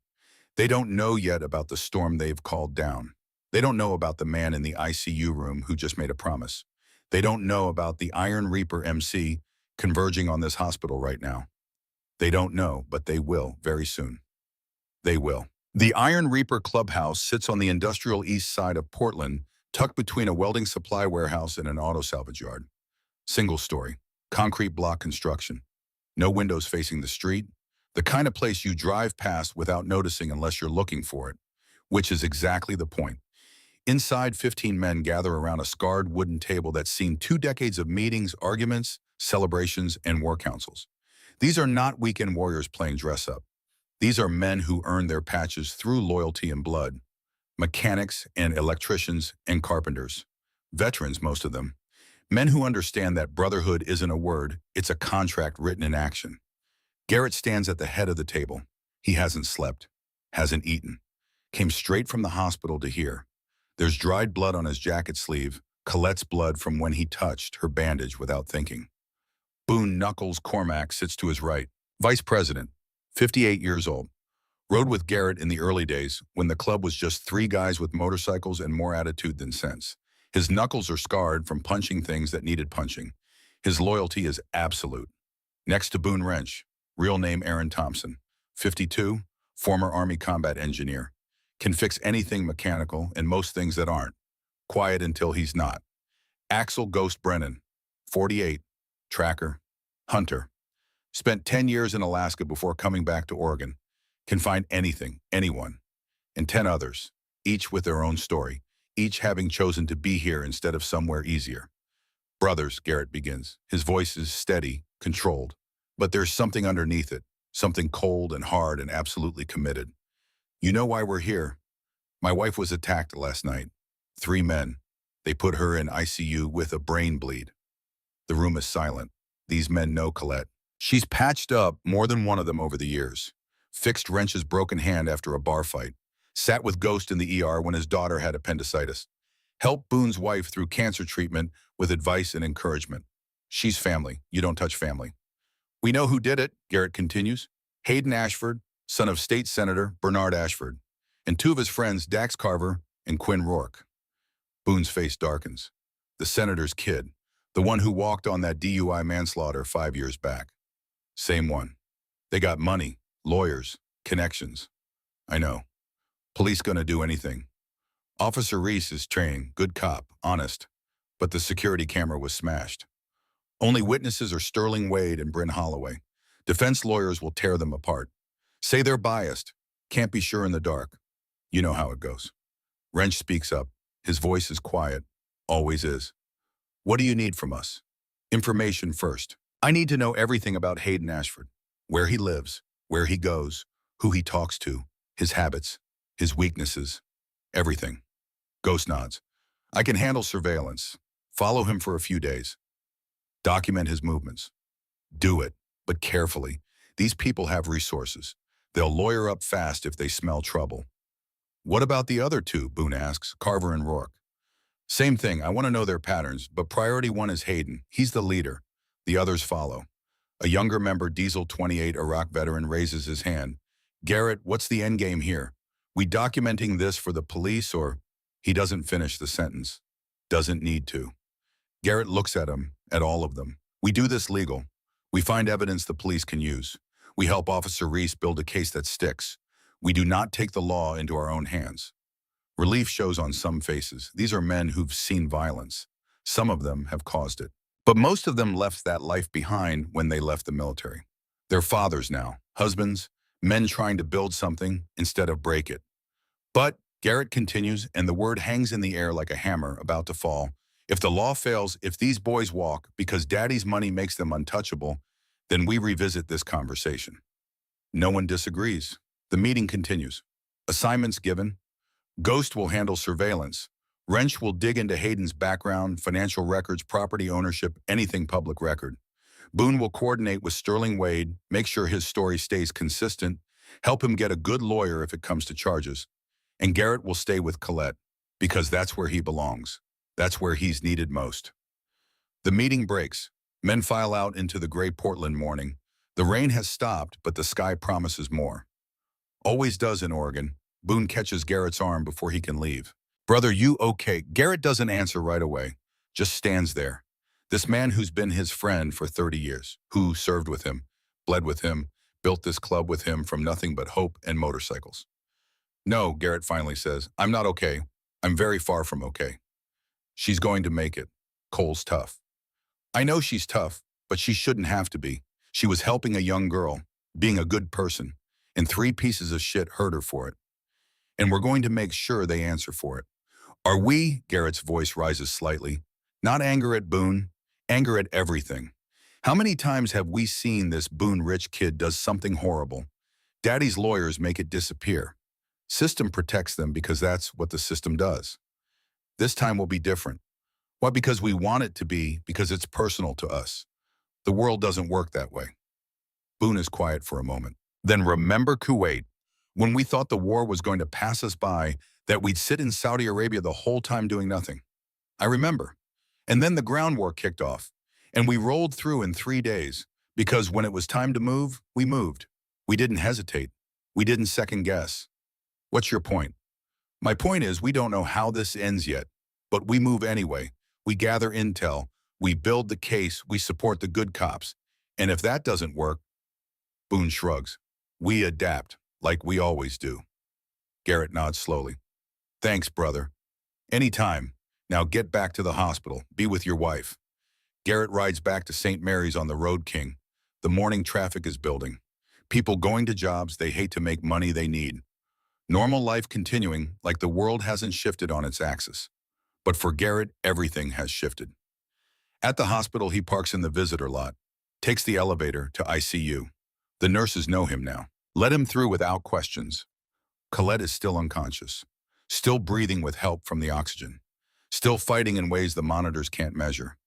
They don't know yet about the storm they've called down. They don't know about the man in the ICU room who just made a promise. They don't know about the Iron Reaper MC converging on this hospital right now. They don't know, but they will very soon. They will. The Iron Reaper Clubhouse sits on the industrial east side of Portland, tucked between a welding supply warehouse and an auto salvage yard. Single story, concrete block construction. No windows facing the street. The kind of place you drive past without noticing unless you're looking for it, which is exactly the point. Inside, 15 men gather around a scarred wooden table that's seen 2 decades of meetings, arguments, celebrations, and war councils. These are not weekend warriors playing dress-up. These are men who earn their patches through loyalty and blood. Mechanics and electricians and carpenters. Veterans, most of them. Men who understand that brotherhood isn't a word, it's a contract written in action. Garrett stands at the head of the table. He hasn't slept, hasn't eaten. Came straight from the hospital to here. There's dried blood on his jacket sleeve, Colette's blood from when he touched her bandage without thinking. Boone Knuckles Cormack sits to his right, vice president, 58 years old. Rode with Garrett in the early days when the club was just 3 guys with motorcycles and more attitude than sense. His knuckles are scarred from punching things that needed punching. His loyalty is absolute. Next to Boone Wrench, real name Aaron Thompson, 52, former Army combat engineer. Can fix anything mechanical and most things that aren't. Quiet until he's not. Axel Ghost Brennan, 48, tracker, hunter. Spent 10 years in Alaska before coming back to Oregon. Can find anything, anyone. And 10 others, each with their own story, each having chosen to be here instead of somewhere easier. Brothers, Garrett begins. His voice is steady, controlled. But there's something underneath it, something cold and hard and absolutely committed. You know why we're here? My wife was attacked last night. 3 men. They put her in ICU with a brain bleed. The room is silent. These men know Colette. She's patched up more than one of them over the years. Fixed Wrench's broken hand after a bar fight. Sat with Ghost in the ER when his daughter had appendicitis. Helped Boone's wife through cancer treatment with advice and encouragement. She's family. You don't touch family. We know who did it, Garrett continues. Hayden Ashford, son of State Senator Bernard Ashford, and 2 of his friends, Dax Carver and Quinn Rourke. Boone's face darkens. The senator's kid, the one who walked on that DUI manslaughter 5 years back. Same one. They got money, lawyers, connections. I know. Police gonna do anything. Officer Reese is trained, good cop, honest, but the security camera was smashed. Only witnesses are Sterling Wade and Bryn Holloway. Defense lawyers will tear them apart. Say they're biased. Can't be sure in the dark. You know how it goes. Wrench speaks up. His voice is quiet. Always is. What do you need from us? Information first. I need to know everything about Hayden Ashford. Where he lives, where he goes, who he talks to, his habits, his weaknesses, everything. Ghost nods. I can handle surveillance. Follow him for a few days. Document his movements. Do it, but carefully. These people have resources. They'll lawyer up fast if they smell trouble. What about the other 2, Boone asks, Carver and Rourke. Same thing, I want to know their patterns, but priority 1 is Hayden. He's the leader. The others follow. A younger member, Diesel 28, Iraq veteran, raises his hand. Garrett, what's the end game here? We documenting this for the police or... He doesn't finish the sentence. Doesn't need to. Garrett looks at him, at all of them. We do this legal. We find evidence the police can use. We help Officer Reese build a case that sticks. We do not take the law into our own hands. Relief shows on some faces. These are men who've seen violence. Some of them have caused it. But most of them left that life behind when they left the military. They're fathers now, husbands, men trying to build something instead of break it. But, Garrett continues, and the word hangs in the air like a hammer about to fall, if the law fails, if these boys walk because daddy's money makes them untouchable, then we revisit this conversation. No one disagrees. The meeting continues. Assignments given. Ghost will handle surveillance. Wrench will dig into Hayden's background, financial records, property ownership, anything public record. Boone will coordinate with Sterling Wade, make sure his story stays consistent, help him get a good lawyer if it comes to charges. And Garrett will stay with Colette, because that's where he belongs. That's where he's needed most. The meeting breaks. Men file out into the gray Portland morning. The rain has stopped, but the sky promises more. Always does in Oregon. Boone catches Garrett's arm before he can leave. Brother, you okay? Garrett doesn't answer right away, just stands there. This man who's been his friend for 30 years, who served with him, bled with him, built this club with him from nothing but hope and motorcycles. No, Garrett finally says, I'm not okay. I'm very far from okay. She's going to make it. Cole's tough. I know she's tough, but she shouldn't have to be. She was helping a young girl, being a good person, and three pieces of shit hurt her for it. And we're going to make sure they answer for it. Are we? Garrett's voice rises slightly. Not anger at Boone, anger at everything. How many times have we seen this Boone-rich kid does something horrible? Daddy's lawyers make it disappear. System protects them because that's what the system does. This time will be different. Why? Because we want it to be, because it's personal to us. The world doesn't work that way. Boone is quiet for a moment. Then remember Kuwait, when we thought the war was going to pass us by, that we'd sit in Saudi Arabia the whole time doing nothing. I remember. And then the ground war kicked off, and we rolled through in 3 days, because when it was time to move, we moved. We didn't hesitate. We didn't second guess. What's your point? My point is, we don't know how this ends yet, but we move anyway. We gather intel, we build the case, we support the good cops. And if that doesn't work, Boone shrugs. We adapt, like we always do. Garrett nods slowly. Thanks, brother. Anytime. Now get back to the hospital. Be with your wife. Garrett rides back to St. Mary's on the Road King. The morning traffic is building. People going to jobs they hate to make money they need. Normal life continuing like the world hasn't shifted on its axis. But for Garrett, everything has shifted. At the hospital, he parks in the visitor lot, takes the elevator to ICU. The nurses know him now. Let him through without questions. Colette is still unconscious, still breathing with help from the oxygen, still fighting in ways the monitors can't measure.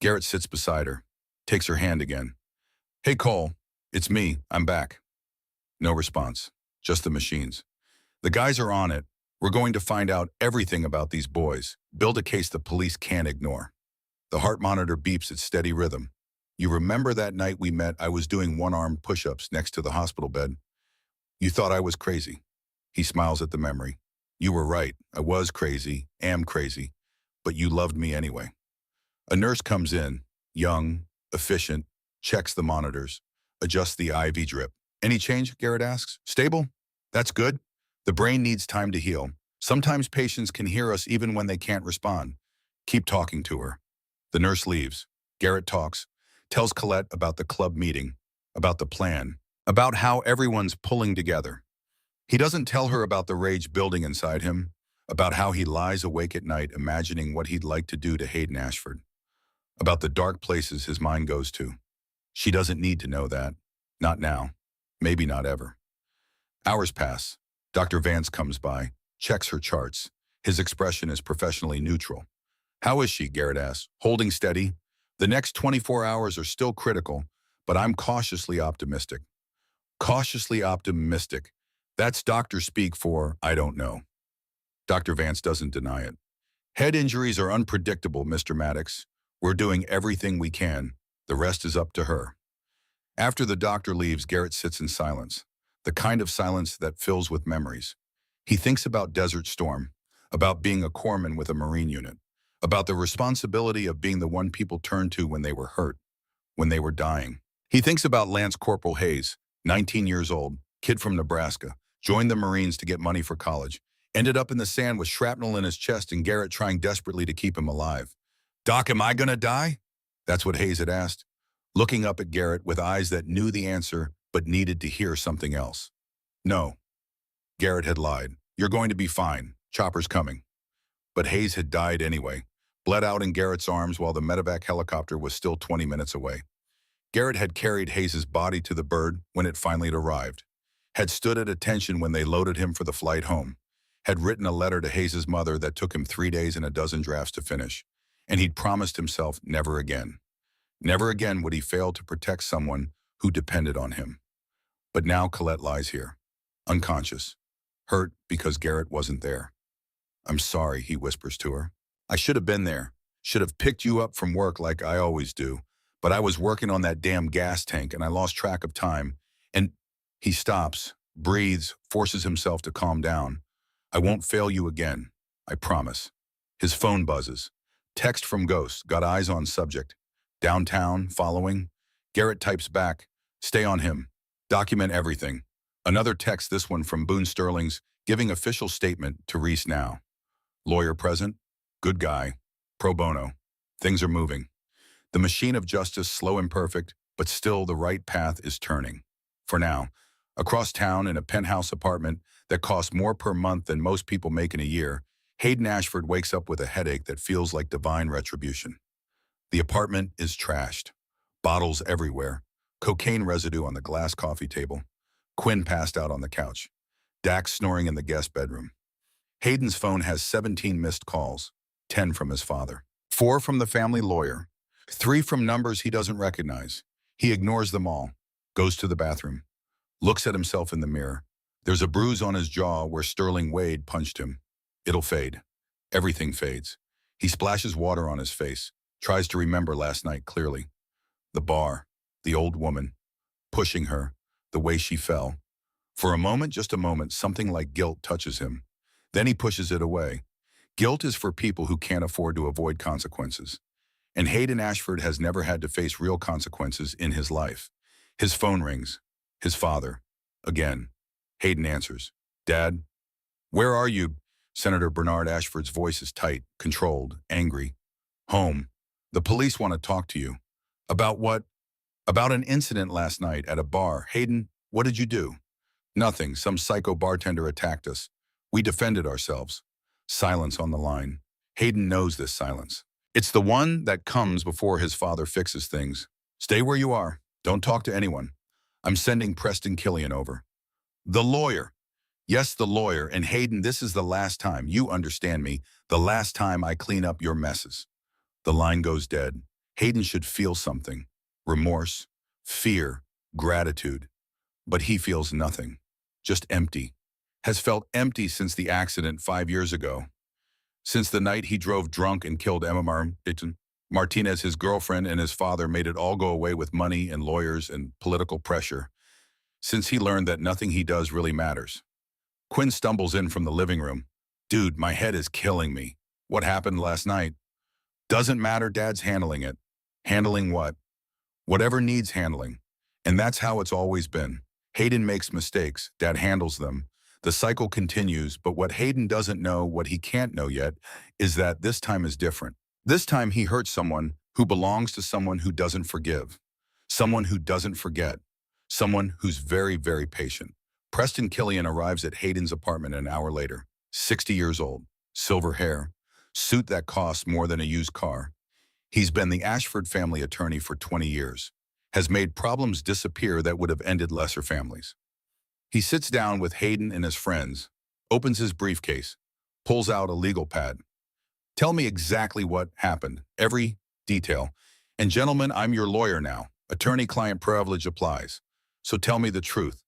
Garrett sits beside her, takes her hand again. Hey, Cole, it's me. I'm back. No response, just the machines. The guys are on it. We're going to find out everything about these boys, build a case the police can't ignore. The heart monitor beeps its steady rhythm. You remember that night we met, I was doing one-armed push-ups next to the hospital bed? You thought I was crazy. He smiles at the memory. You were right. I was crazy, am crazy, but you loved me anyway. A nurse comes in, young, efficient, checks the monitors, adjusts the IV drip. Any change? Garrett asks. Stable? That's good. The brain needs time to heal. Sometimes patients can hear us even when they can't respond. Keep talking to her. The nurse leaves. Garrett talks, tells Colette about the club meeting, about the plan, about how everyone's pulling together. He doesn't tell her about the rage building inside him, about how he lies awake at night imagining what he'd like to do to Hayden Ashford, about the dark places his mind goes to. She doesn't need to know that. Not now. Maybe not ever. Hours pass. Dr. Vance comes by, checks her charts. His expression is professionally neutral. How is she? Garrett asks. Holding steady. The next 24 hours are still critical, but I'm cautiously optimistic. Cautiously optimistic. That's doctor speak for I don't know. Dr. Vance doesn't deny it. Head injuries are unpredictable, Mr. Maddox. We're doing everything we can. The rest is up to her. After the doctor leaves, Garrett sits in silence, the kind of silence that fills with memories. He thinks about Desert Storm, about being a corpsman with a Marine unit, about the responsibility of being the one people turned to when they were hurt, when they were dying. He thinks about Lance Corporal Hayes, 19 years old, kid from Nebraska, joined the Marines to get money for college, ended up in the sand with shrapnel in his chest and Garrett trying desperately to keep him alive. Doc, am I gonna die? That's what Hayes had asked, looking up at Garrett with eyes that knew the answer but needed to hear something else. No. Garrett had lied. You're going to be fine. Chopper's coming. But Hayes had died anyway, bled out in Garrett's arms while the medevac helicopter was still 20 minutes away. Garrett had carried Hayes' body to the bird when it finally arrived, had stood at attention when they loaded him for the flight home, had written a letter to Hayes' mother that took him 3 days and a dozen drafts to finish, and he'd promised himself never again. Never again would he fail to protect someone who depended on him. But now Colette lies here, unconscious, hurt because Garrett wasn't there. I'm sorry, he whispers to her. I should have been there, should have picked you up from work like I always do, but I was working on that damn gas tank and I lost track of time. And he stops, breathes, forces himself to calm down. I won't fail you again, I promise. His phone buzzes. Text from Ghost, got eyes on subject. Downtown, following. Garrett types back, stay on him. Document everything. Another text, this one from Boone Sterling's, giving official statement to Reese now. Lawyer present. Good guy. Pro bono. Things are moving. The machine of justice, slow and perfect, but still the right path is turning. For now, across town in a penthouse apartment that costs more per month than most people make in a year, Hayden Ashford wakes up with a headache that feels like divine retribution. The apartment is trashed. Bottles everywhere. Cocaine residue on the glass coffee table. Quinn passed out on the couch. Dax snoring in the guest bedroom. Hayden's phone has 17 missed calls, 10 from his father, 4 from the family lawyer, 3 from numbers he doesn't recognize. He ignores them all, goes to the bathroom, looks at himself in the mirror. There's a bruise on his jaw where Sterling Wade punched him. It'll fade. Everything fades. He splashes water on his face, tries to remember last night clearly. The bar, the old woman, pushing her, the way she fell. For a moment, just a moment, something like guilt touches him. Then he pushes it away. Guilt is for people who can't afford to avoid consequences. And Hayden Ashford has never had to face real consequences in his life. His phone rings. His father. Again. Hayden answers. Dad? Where are you? Senator Bernard Ashford's voice is tight, controlled, angry. Home. The police want to talk to you. About what? About an incident last night at a bar. Hayden, what did you do? Nothing. Some psycho bartender attacked us. We defended ourselves. Silence on the line. Hayden knows this silence. It's the one that comes before his father fixes things. Stay where you are. Don't talk to anyone. I'm sending Preston Killian over. The lawyer. Yes, the lawyer. And Hayden, this is the last time, you understand me, the last time I clean up your messes. The line goes dead. Hayden should feel something. Remorse, fear, gratitude. But he feels nothing. Just empty. Has felt empty since the accident 5 years ago. Since the night he drove drunk and killed Emma Martinez, his girlfriend, and his father made it all go away with money and lawyers and political pressure. Since he learned that nothing he does really matters. Quinn stumbles in from the living room. Dude, my head is killing me. What happened last night? Doesn't matter, Dad's handling it. Handling what? Whatever needs handling. And that's how it's always been. Hayden makes mistakes. Dad handles them. The cycle continues, but what Hayden doesn't know, what he can't know yet, is that this time is different. This time he hurts someone who belongs to someone who doesn't forgive. Someone who doesn't forget. Someone who's very, very patient. Preston Killian arrives at Hayden's apartment an hour later. 60 years old. Silver hair. Suit that costs more than a used car. He's been the Ashford family attorney for 20 years. Has made problems disappear that would have ended lesser families. He sits down with Hayden and his friends, opens his briefcase, pulls out a legal pad. Tell me exactly what happened, every detail. And gentlemen, I'm your lawyer now. Attorney-client privilege applies. So tell me the truth.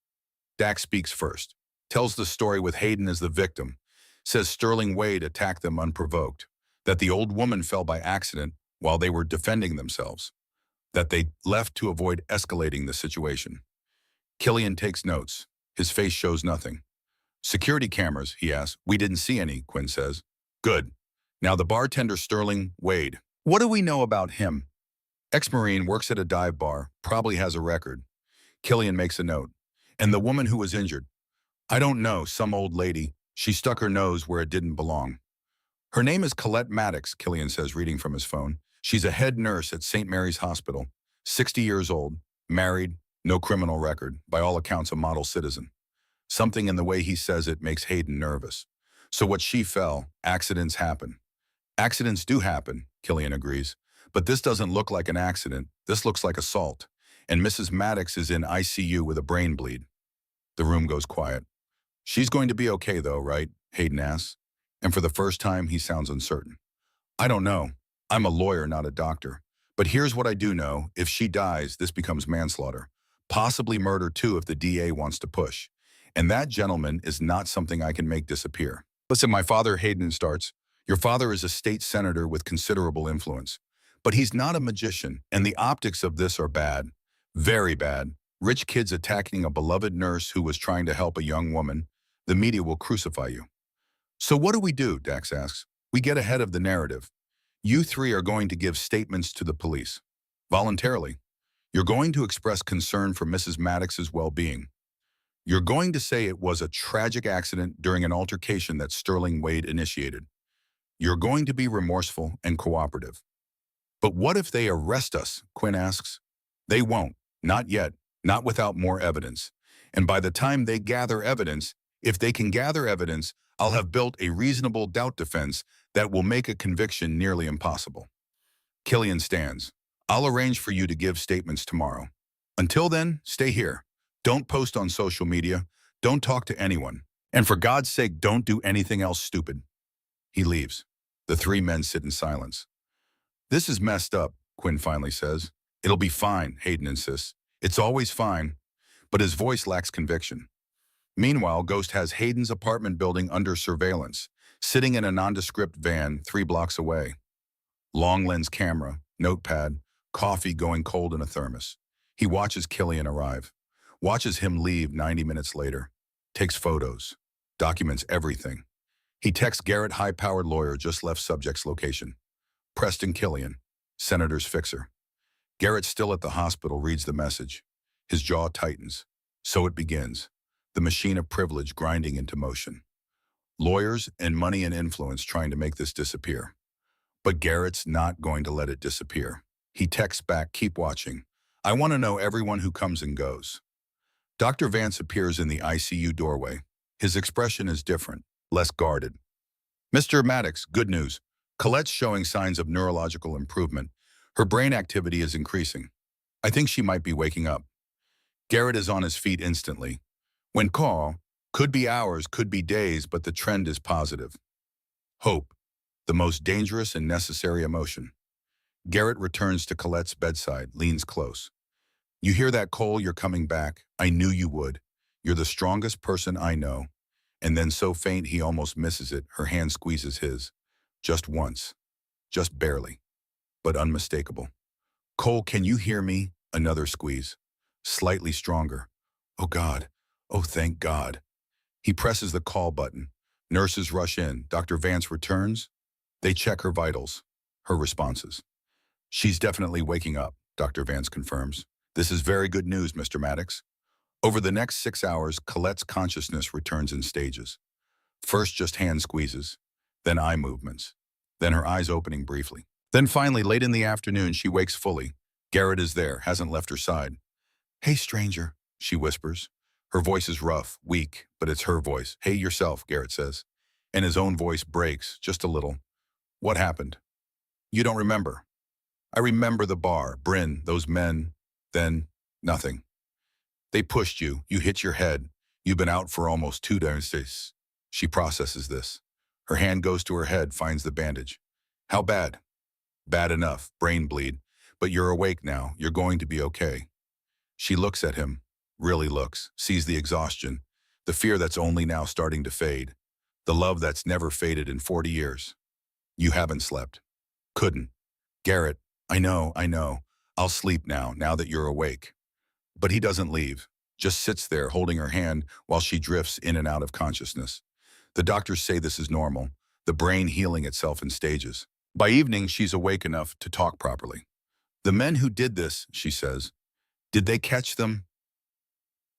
Dax speaks first, tells the story with Hayden as the victim, says Sterling Wade attacked them unprovoked, that the old woman fell by accident while they were defending themselves, that they left to avoid escalating the situation. Killian takes notes. His face shows nothing. Security cameras, he asks. We didn't see any, Quinn says. Good. Now the bartender Sterling Wade. What do we know about him? Ex-Marine, works at a dive bar, probably has a record. Killian makes a note. And the woman who was injured? I don't know, some old lady. She stuck her nose where it didn't belong. Her name is Colette Maddox, Killian says, reading from his phone. She's a head nurse at St. Mary's Hospital. 60 years old, married, no criminal record, by all accounts a model citizen. Something in the way he says it makes Hayden nervous. So what she fell, accidents happen. Accidents do happen, Killian agrees. But this doesn't look like an accident. This looks like assault. And Mrs. Maddox is in ICU with a brain bleed. The room goes quiet. She's going to be okay though, right? Hayden asks. And for the first time, he sounds uncertain. I don't know. I'm a lawyer, not a doctor. But here's what I do know. If she dies, this becomes manslaughter. Possibly murder too if the DA wants to push. And that, gentleman, is not something I can make disappear. Listen, my father, Hayden starts. Your father is a state senator with considerable influence. But he's not a magician, and the optics of this are bad. Very bad. Rich kids attacking a beloved nurse who was trying to help a young woman. The media will crucify you. So what do? Dax asks. We get ahead of the narrative. You three are going to give statements to the police. Voluntarily. You're going to express concern for Mrs. Maddox's well-being. You're going to say it was a tragic accident during an altercation that Sterling Wade initiated. You're going to be remorseful and cooperative. But what if they arrest us? Quinn asks. They won't. Not yet. Not without more evidence. And by the time they gather evidence, if they can gather evidence, I'll have built a reasonable doubt defense that will make a conviction nearly impossible. Killian stands. I'll arrange for you to give statements tomorrow. Until then, stay here. Don't post on social media. Don't talk to anyone. And for God's sake, don't do anything else stupid. He leaves. The three men sit in silence. This is messed up, Quinn finally says. It'll be fine, Hayden insists. It's always fine. But his voice lacks conviction. Meanwhile, Ghost has Hayden's apartment building under surveillance, sitting in a nondescript van 3 blocks away. Long lens camera, notepad, coffee going cold in a thermos. He watches Killian arrive, watches him leave 90 minutes later, takes photos, documents everything. He texts Garrett, high-powered lawyer, just left subject's location. Preston Killian, Senator's fixer. Garrett, still at the hospital, reads the message. His jaw tightens. So it begins. The machine of privilege grinding into motion. Lawyers and money and influence trying to make this disappear. But Garrett's not going to let it disappear. He texts back, keep watching. I want to know everyone who comes and goes. Dr. Vance appears in the ICU doorway. His expression is different, less guarded. Mr. Maddox, good news. Colette's showing signs of neurological improvement. Her brain activity is increasing. I think she might be waking up. Garrett is on his feet instantly. When call, could be hours, could be days, but the trend is positive. Hope, the most dangerous and necessary emotion. Garrett returns to Colette's bedside, leans close. You hear that, Cole? You're coming back. I knew you would. You're the strongest person I know. And then so faint he almost misses it, her hand squeezes his. Just once. Just barely. But unmistakable. Cole, can you hear me? Another squeeze. Slightly stronger. Oh God. Oh, thank God. He presses the call button. Nurses rush in. Dr. Vance returns. They check her vitals. Her responses. She's definitely waking up, Dr. Vance confirms. This is very good news, Mr. Maddox. Over the next 6 hours, Colette's consciousness returns in stages. First just hand squeezes, then eye movements, then her eyes opening briefly. Then finally, late in the afternoon, she wakes fully. Garrett is there, hasn't left her side. Hey, stranger, she whispers. Her voice is rough, weak, but it's her voice. Hey, yourself, Garrett says. And his own voice breaks, just a little. What happened? You don't remember. I remember the bar, Bryn, those men, then nothing. They pushed you, you hit your head. You've been out for almost 2 days. She processes this. Her hand goes to her head, finds the bandage. How bad? Bad enough, brain bleed. But you're awake now, you're going to be okay. She looks at him, really looks, sees the exhaustion, the fear that's only now starting to fade, the love that's never faded in 40 years. You haven't slept. Couldn't. Garrett, I know. I'll sleep now that you're awake. But he doesn't leave, just sits there holding her hand while she drifts in and out of consciousness. The doctors say this is normal, the brain healing itself in stages. By evening, she's awake enough to talk properly. The men who did this, she says, did they catch them?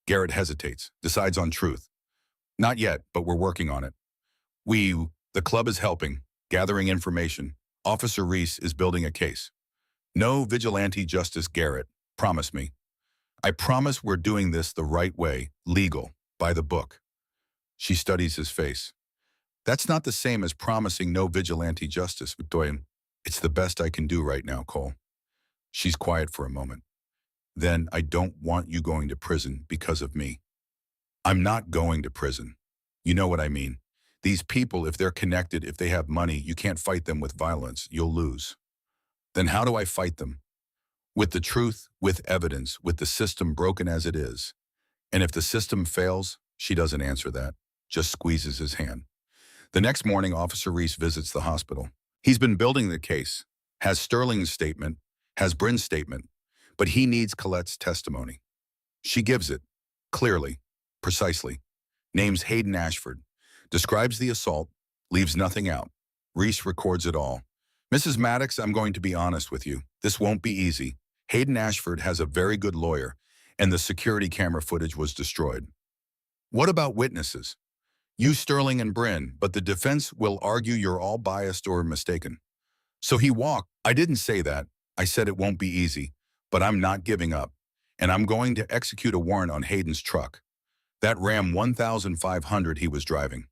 Garrett hesitates, decides on truth. Not yet, but we're working on it. The club is helping, gathering information. Officer Reese is building a case. No vigilante justice, Garrett. Promise me. I promise we're doing this the right way, legal, by the book. She studies his face. That's not the same as promising no vigilante justice, Victoria. It's the best I can do right now, Cole. She's quiet for a moment. Then I don't want you going to prison because of me. I'm not going to prison. You know what I mean. These people, if they're connected, if they have money, you can't fight them with violence. You'll lose. Then how do I fight them? With the truth, with evidence, with the system broken as it is. And if the system fails, she doesn't answer that, just squeezes his hand. The next morning, Officer Reese visits the hospital. He's been building the case, has Sterling's statement, has Bryn's statement, but he needs Colette's testimony. She gives it, clearly, precisely, names Hayden Ashford, describes the assault, leaves nothing out. Reese records it all. Mrs. Maddox, I'm going to be honest with you. This won't be easy. Hayden Ashford has a very good lawyer, and the security camera footage was destroyed. What about witnesses? You, Sterling, and Bryn, but the defense will argue you're all biased or mistaken. So he walked. I didn't say that. I said it won't be easy, but I'm not giving up. And I'm going to execute a warrant on Hayden's truck. That Ram 1500 he was driving.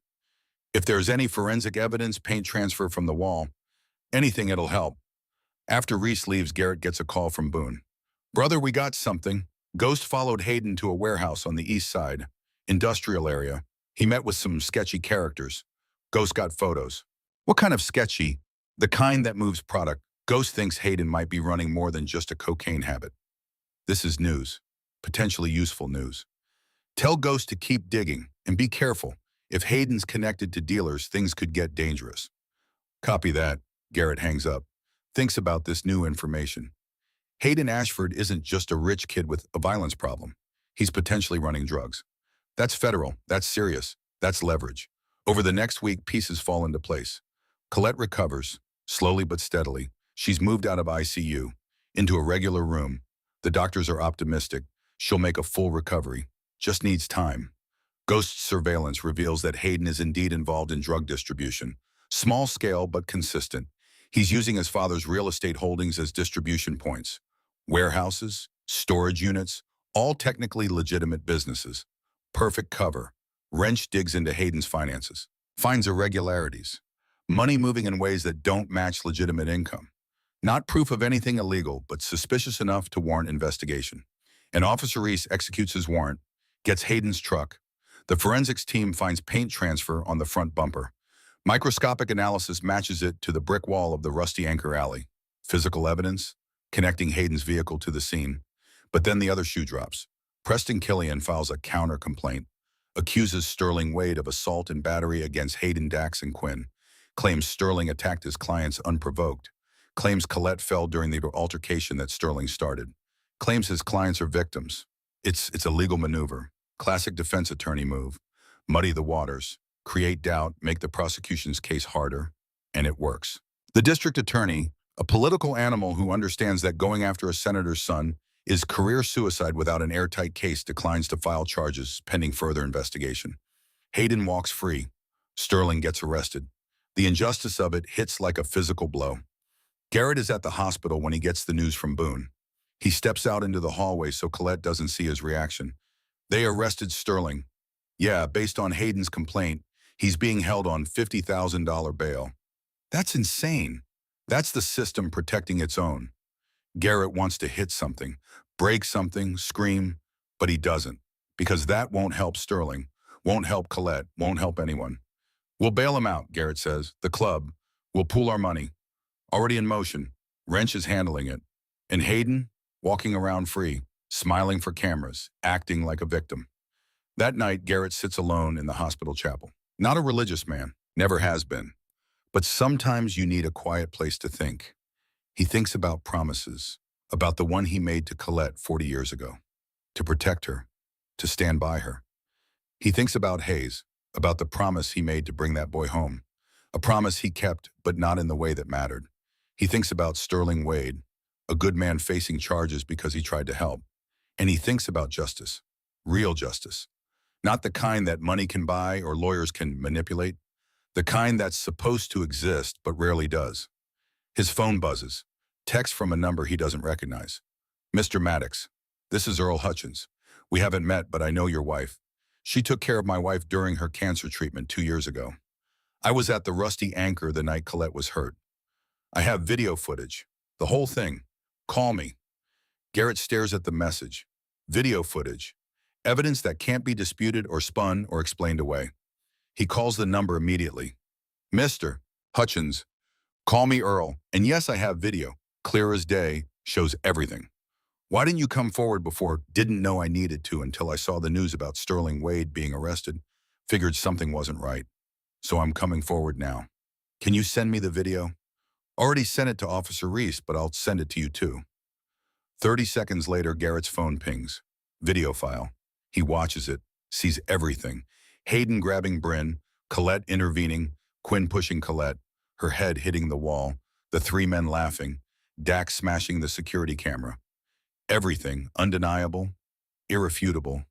If there's any forensic evidence, paint transfer from the wall, anything, it'll help. After Reese leaves, Garrett gets a call from Boone. Brother, we got something. Ghost followed Hayden to a warehouse on the east side, industrial area. He met with some sketchy characters. Ghost got photos. What kind of sketchy? The kind that moves product. Ghost thinks Hayden might be running more than just a cocaine habit. This is news. Potentially useful news. Tell Ghost to keep digging and be careful. If Hayden's connected to dealers, things could get dangerous. Copy that. Garrett hangs up. Thinks about this new information. Hayden Ashford isn't just a rich kid with a violence problem. He's potentially running drugs. That's federal. That's serious. That's leverage. Over the next week, pieces fall into place. Colette recovers, slowly but steadily. She's moved out of ICU into a regular room. The doctors are optimistic. She'll make a full recovery. Just needs time. Ghost surveillance reveals that Hayden is indeed involved in drug distribution. Small scale but consistent. He's using his father's real estate holdings as distribution points. Warehouses, storage units, all technically legitimate businesses. Perfect cover. Wrench digs into Hayden's finances. Finds irregularities. Money moving in ways that don't match legitimate income. Not proof of anything illegal, but suspicious enough to warrant investigation. And Officer Reese executes his warrant, gets Hayden's truck. The forensics team finds paint transfer on the front bumper. Microscopic analysis matches it to the brick wall of the Rusty Anchor Alley. Physical evidence, connecting Hayden's vehicle to the scene. But then the other shoe drops. Preston Killian files a counter-complaint, accuses Sterling Wade of assault and battery against Hayden, Dax, and Quinn, claims Sterling attacked his clients unprovoked, claims Colette fell during the altercation that Sterling started, claims his clients are victims. It's a legal maneuver, classic defense attorney move, muddy the waters, create doubt, make the prosecution's case harder, and it works. The district attorney, a political animal who understands that going after a senator's son is career suicide without an airtight case, declines to file charges pending further investigation. Hayden walks free. Sterling gets arrested. The injustice of it hits like a physical blow. Garrett is at the hospital when he gets the news from Boone. He steps out into the hallway so Colette doesn't see his reaction. They arrested Sterling. Yeah, based on Hayden's complaint, he's being held on $50,000 bail. That's insane. That's the system protecting its own. Garrett wants to hit something, break something, scream, but he doesn't, because that won't help Sterling, won't help Colette, won't help anyone. We'll bail him out, Garrett says. The club. We'll pool our money. Already in motion. Wrench is handling it. And Hayden, walking around free, smiling for cameras, acting like a victim. That night, Garrett sits alone in the hospital chapel. Not a religious man, never has been. But sometimes you need a quiet place to think. He thinks about promises, about the one he made to Colette 40 years ago, to protect her, to stand by her. He thinks about Hayes, about the promise he made to bring that boy home, a promise he kept, but not in the way that mattered. He thinks about Sterling Wade, a good man facing charges because he tried to help. And he thinks about justice, real justice, not the kind that money can buy or lawyers can manipulate, the kind that's supposed to exist but rarely does. His phone buzzes. Text from a number he doesn't recognize. Mr. Maddox, this is Earl Hutchins. We haven't met, but I know your wife. She took care of my wife during her cancer treatment 2 years ago. I was at the Rusty Anchor the night Colette was hurt. I have video footage. The whole thing. Call me. Garrett stares at the message. Video footage. Evidence that can't be disputed or spun or explained away. He calls the number immediately. Mr. Hutchins. Call me Earl, and yes, I have video, clear as day, shows everything. Why didn't you come forward before? Didn't know I needed to until I saw the news about Sterling Wade being arrested. Figured something wasn't right. So I'm coming forward now. Can you send me the video? Already sent it to Officer Reese, but I'll send it to you too. 30 seconds later, Garrett's phone pings. Video file. He watches it, sees everything. Hayden grabbing Bryn, Colette intervening, Quinn pushing Colette, her head hitting the wall, the three men laughing, Dax smashing the security camera. Everything, undeniable, irrefutable,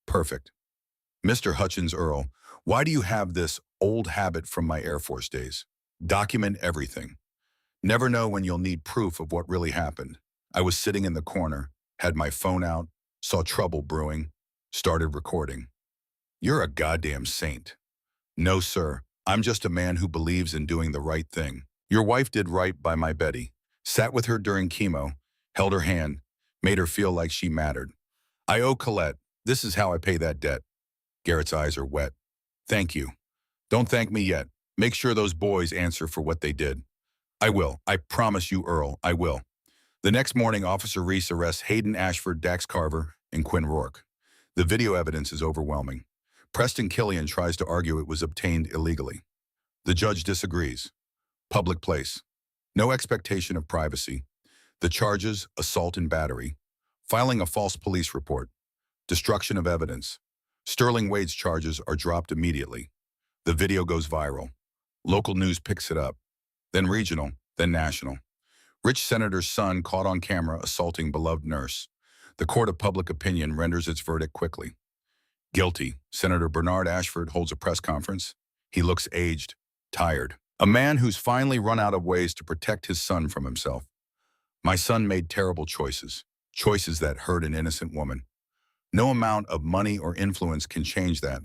perfect. Mr. Hutchins Earl, why do you have this old habit from my Air Force days? Document everything. Never know when you'll need proof of what really happened. I was sitting in the corner, had my phone out, saw trouble brewing, started recording. You're a goddamn saint. No, sir. I'm just a man who believes in doing the right thing. Your wife did right by my Betty. Sat with her during chemo, held her hand, made her feel like she mattered. I owe Colette. This is how I pay that debt. Garrett's eyes are wet. Thank you. Don't thank me yet. Make sure those boys answer for what they did. I will. I promise you, Earl, I will. The next morning, Officer Reese arrests Hayden Ashford, Dax Carver, and Quinn Rourke. The video evidence is overwhelming. Preston Killian tries to argue it was obtained illegally. The judge disagrees. Public place. No expectation of privacy. The charges, assault and battery. Filing a false police report. Destruction of evidence. Sterling Wade's charges are dropped immediately. The video goes viral. Local news picks it up. Then regional, then national. Rich senator's son caught on camera assaulting beloved nurse. The court of public opinion renders its verdict quickly. Guilty. Senator Bernard Ashford holds a press conference. He looks aged, tired. A man who's finally run out of ways to protect his son from himself. My son made terrible choices. Choices that hurt an innocent woman. No amount of money or influence can change that.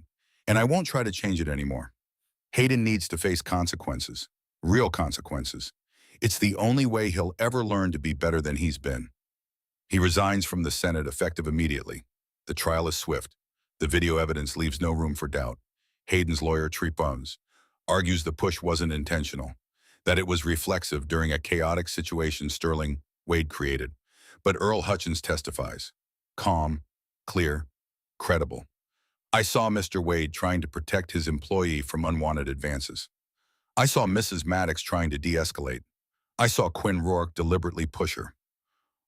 And I won't try to change it anymore. Hayden needs to face consequences. Real consequences. It's the only way he'll ever learn to be better than he's been. He resigns from the Senate effective immediately. The trial is swift. The video evidence leaves no room for doubt. Hayden's lawyer, Tree Bones, argues the push wasn't intentional, that it was reflexive during a chaotic situation Sterling Wade created. But Earl Hutchins testifies. Calm, clear, credible. I saw Mr. Wade trying to protect his employee from unwanted advances. I saw Mrs. Maddox trying to de-escalate. I saw Quinn Rourke deliberately push her.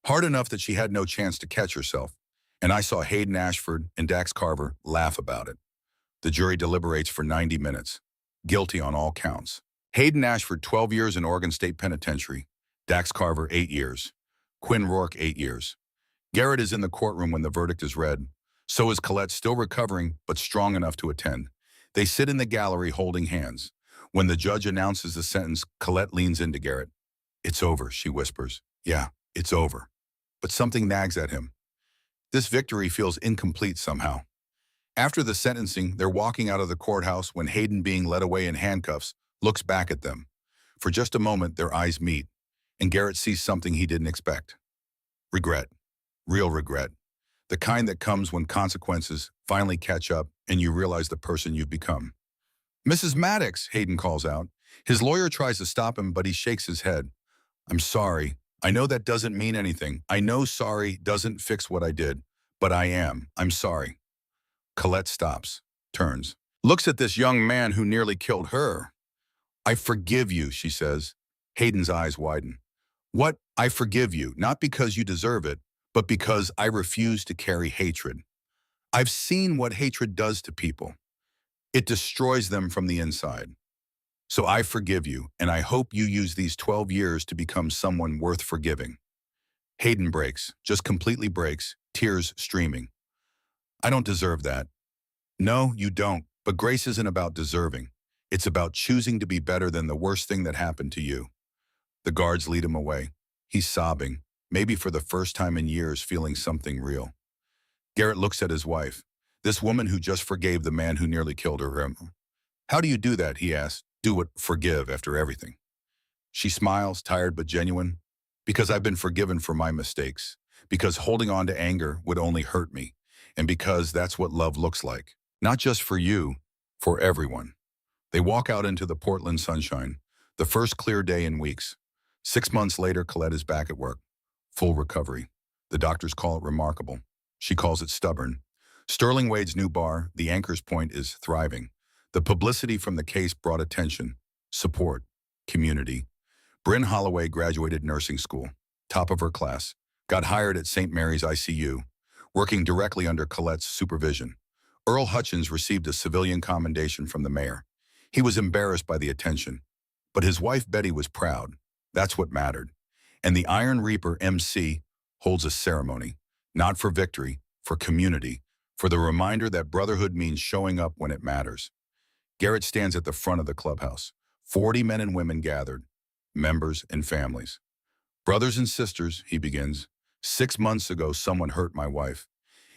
Hard enough that she had no chance to catch herself. And I saw Hayden Ashford and Dax Carver laugh about it. The jury deliberates for 90 minutes. Guilty on all counts. Hayden Ashford, 12 years in Oregon State Penitentiary. Dax Carver, 8 years. Quinn Rourke, 8 years. Garrett is in the courtroom when the verdict is read. So is Colette, still recovering, but strong enough to attend. They sit in the gallery holding hands. When the judge announces the sentence, Colette leans into Garrett. It's over, she whispers. Yeah, it's over. But something nags at him. This victory feels incomplete somehow. After the sentencing, they're walking out of the courthouse when Hayden, being led away in handcuffs, looks back at them. For just a moment, their eyes meet, and Garrett sees something he didn't expect. Regret. Real regret. The kind that comes when consequences finally catch up and you realize the person you've become. Mrs. Maddox, Hayden calls out. His lawyer tries to stop him, but he shakes his head. I'm sorry. I know that doesn't mean anything. I know sorry doesn't fix what I did, but I'm sorry. Colette stops, turns, looks at this young man who nearly killed her. I forgive you, she says. Hayden's eyes widen. What? I forgive you, not because you deserve it, but because I refuse to carry hatred. I've seen what hatred does to people. It destroys them from the inside. So I forgive you, and I hope you use these 12 years to become someone worth forgiving. Hayden breaks, just completely breaks, tears streaming. I don't deserve that. No, you don't, but grace isn't about deserving. It's about choosing to be better than the worst thing that happened to you. The guards lead him away. He's sobbing, maybe for the first time in years feeling something real. Garrett looks at his wife, this woman who just forgave the man who nearly killed her. How do you do that, he asks. Do what? Forgive after everything. She smiles, tired but genuine. Because I've been forgiven for my mistakes. Because holding on to anger would only hurt me. And because that's what love looks like. Not just for you, for everyone. They walk out into the Portland sunshine. The first clear day in weeks. 6 months later, Colette is back at work. Full recovery. The doctors call it remarkable. She calls it stubborn. Sterling Wade's new bar, the Anchor's Point, is thriving. The publicity from the case brought attention, support, community. Bryn Holloway graduated nursing school, top of her class, got hired at St. Mary's ICU, working directly under Colette's supervision. Earl Hutchins received a civilian commendation from the mayor. He was embarrassed by the attention, but his wife Betty was proud. That's what mattered. And the Iron Reaper MC holds a ceremony, not for victory, for community, for the reminder that brotherhood means showing up when it matters. Garrett stands at the front of the clubhouse. 40 men and women gathered, members and families. Brothers and sisters, he begins, 6 months ago someone hurt my wife.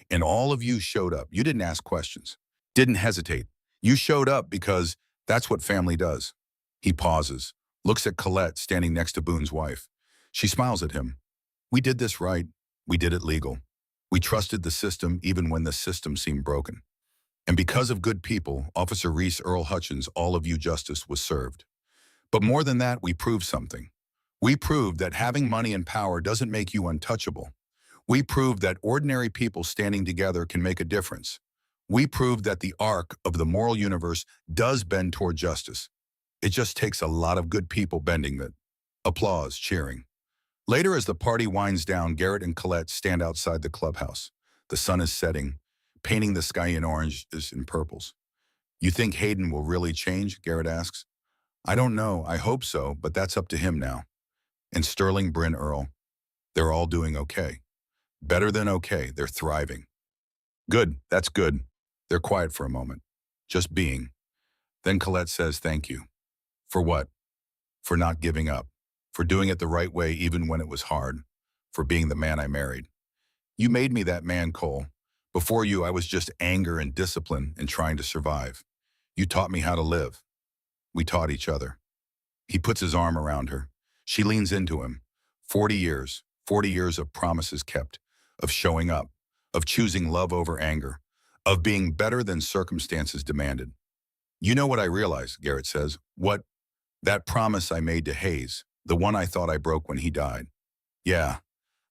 And all of you showed up. You didn't ask questions, didn't hesitate. You showed up because that's what family does. He pauses, looks at Colette standing next to Boone's wife. She smiles at him. We did this right. We did it legal. We trusted the system even when the system seemed broken. And because of good people, Officer Reese Earl Hutchins, all of you justice was served. But more than that, we proved something. We proved that having money and power doesn't make you untouchable. We proved that ordinary people standing together can make a difference. We proved that the arc of the moral universe does bend toward justice. It just takes a lot of good people bending it. Applause, cheering. Later, as the party winds down, Garrett and Colette stand outside the clubhouse. The sun is setting, painting the sky in oranges and purples. You think Hayden will really change? Garrett asks. I don't know. I hope so, but that's up to him now. And Sterling, Bryn, Earl, they're all doing okay. Better than okay. They're thriving. Good. That's good. They're quiet for a moment. Just being. Then Colette says thank you. For what? For not giving up. For doing it the right way even when it was hard. For being the man I married. You made me that man, Cole. Before you, I was just anger and discipline and trying to survive. You taught me how to live. We taught each other. He puts his arm around her. She leans into him. 40 years of promises kept, of showing up, of choosing love over anger, of being better than circumstances demanded. You know what I realize, Garrett says. What? That promise I made to Hayes, the one I thought I broke when he died. Yeah,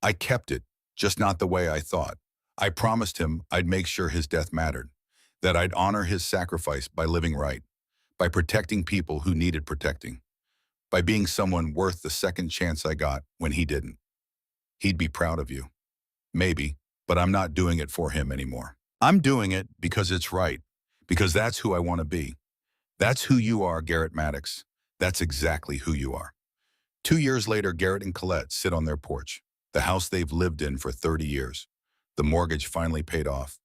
I kept it, just not the way I thought. I promised him I'd make sure his death mattered, that I'd honor his sacrifice by living right, by protecting people who needed protecting, by being someone worth the second chance I got when he didn't. He'd be proud of you. Maybe, but I'm not doing it for him anymore. I'm doing it because it's right, because that's who I want to be. That's who you are, Garrett Maddox. That's exactly who you are. 2 years later, Garrett and Colette sit on their porch, the house they've lived in for 30 years. The mortgage finally paid off.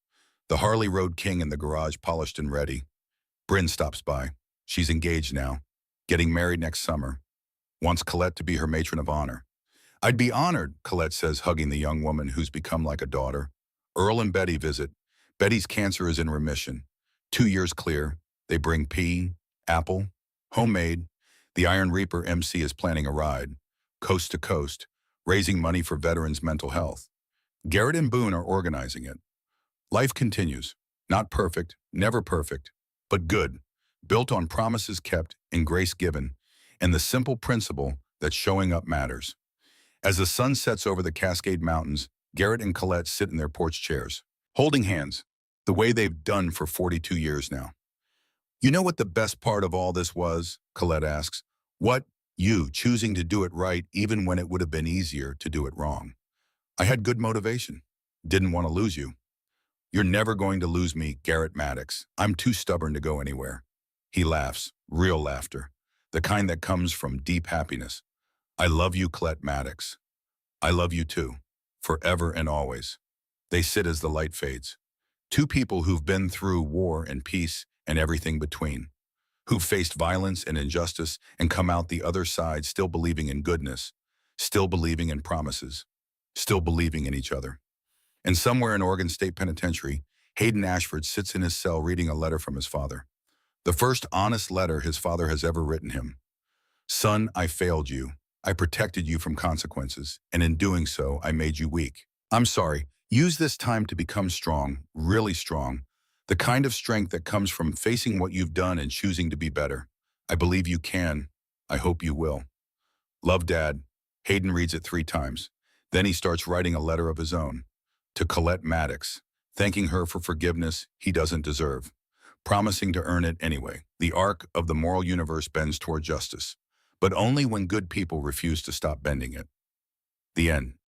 The Harley Road King in the garage polished and ready. Bryn stops by. She's engaged now, getting married next summer. Wants Colette to be her matron of honor. I'd be honored, Colette says, hugging the young woman who's become like a daughter. Earl and Betty visit. Betty's cancer is in remission. 2 years clear. They bring pea, apple, homemade. The Iron Reaper MC is planning a ride, coast to coast, raising money for veterans' mental health. Garrett and Boone are organizing it. Life continues. Not perfect, never perfect, but good, built on promises kept and grace given, and the simple principle that showing up matters. As the sun sets over the Cascade Mountains, Garrett and Colette sit in their porch chairs, holding hands, the way they've done for 42 years now. You know what the best part of all this was? Colette asks. What? You choosing to do it right even when it would have been easier to do it wrong. I had good motivation. Didn't want to lose you. You're never going to lose me, Garrett Maddox. I'm too stubborn to go anywhere. He laughs, real laughter, the kind that comes from deep happiness. I love you, Colette Maddox. I love you too, forever and always. They sit as the light fades. Two people who've been through war and peace and everything between, who've faced violence and injustice and come out the other side still believing in goodness, still believing in promises, still believing in each other. And somewhere in Oregon State Penitentiary, Hayden Ashford sits in his cell reading a letter from his father. The first honest letter his father has ever written him. Son, I failed you. I protected you from consequences, and in doing so, I made you weak. I'm sorry. Use this time to become strong, really strong. The kind of strength that comes from facing what you've done and choosing to be better. I believe you can. I hope you will. Love, Dad. Hayden reads it 3 times. Then he starts writing a letter of his own. To Colette Maddox, thanking her for forgiveness he doesn't deserve, promising to earn it anyway. The arc of the moral universe bends toward justice, but only when good people refuse to stop bending it. The end.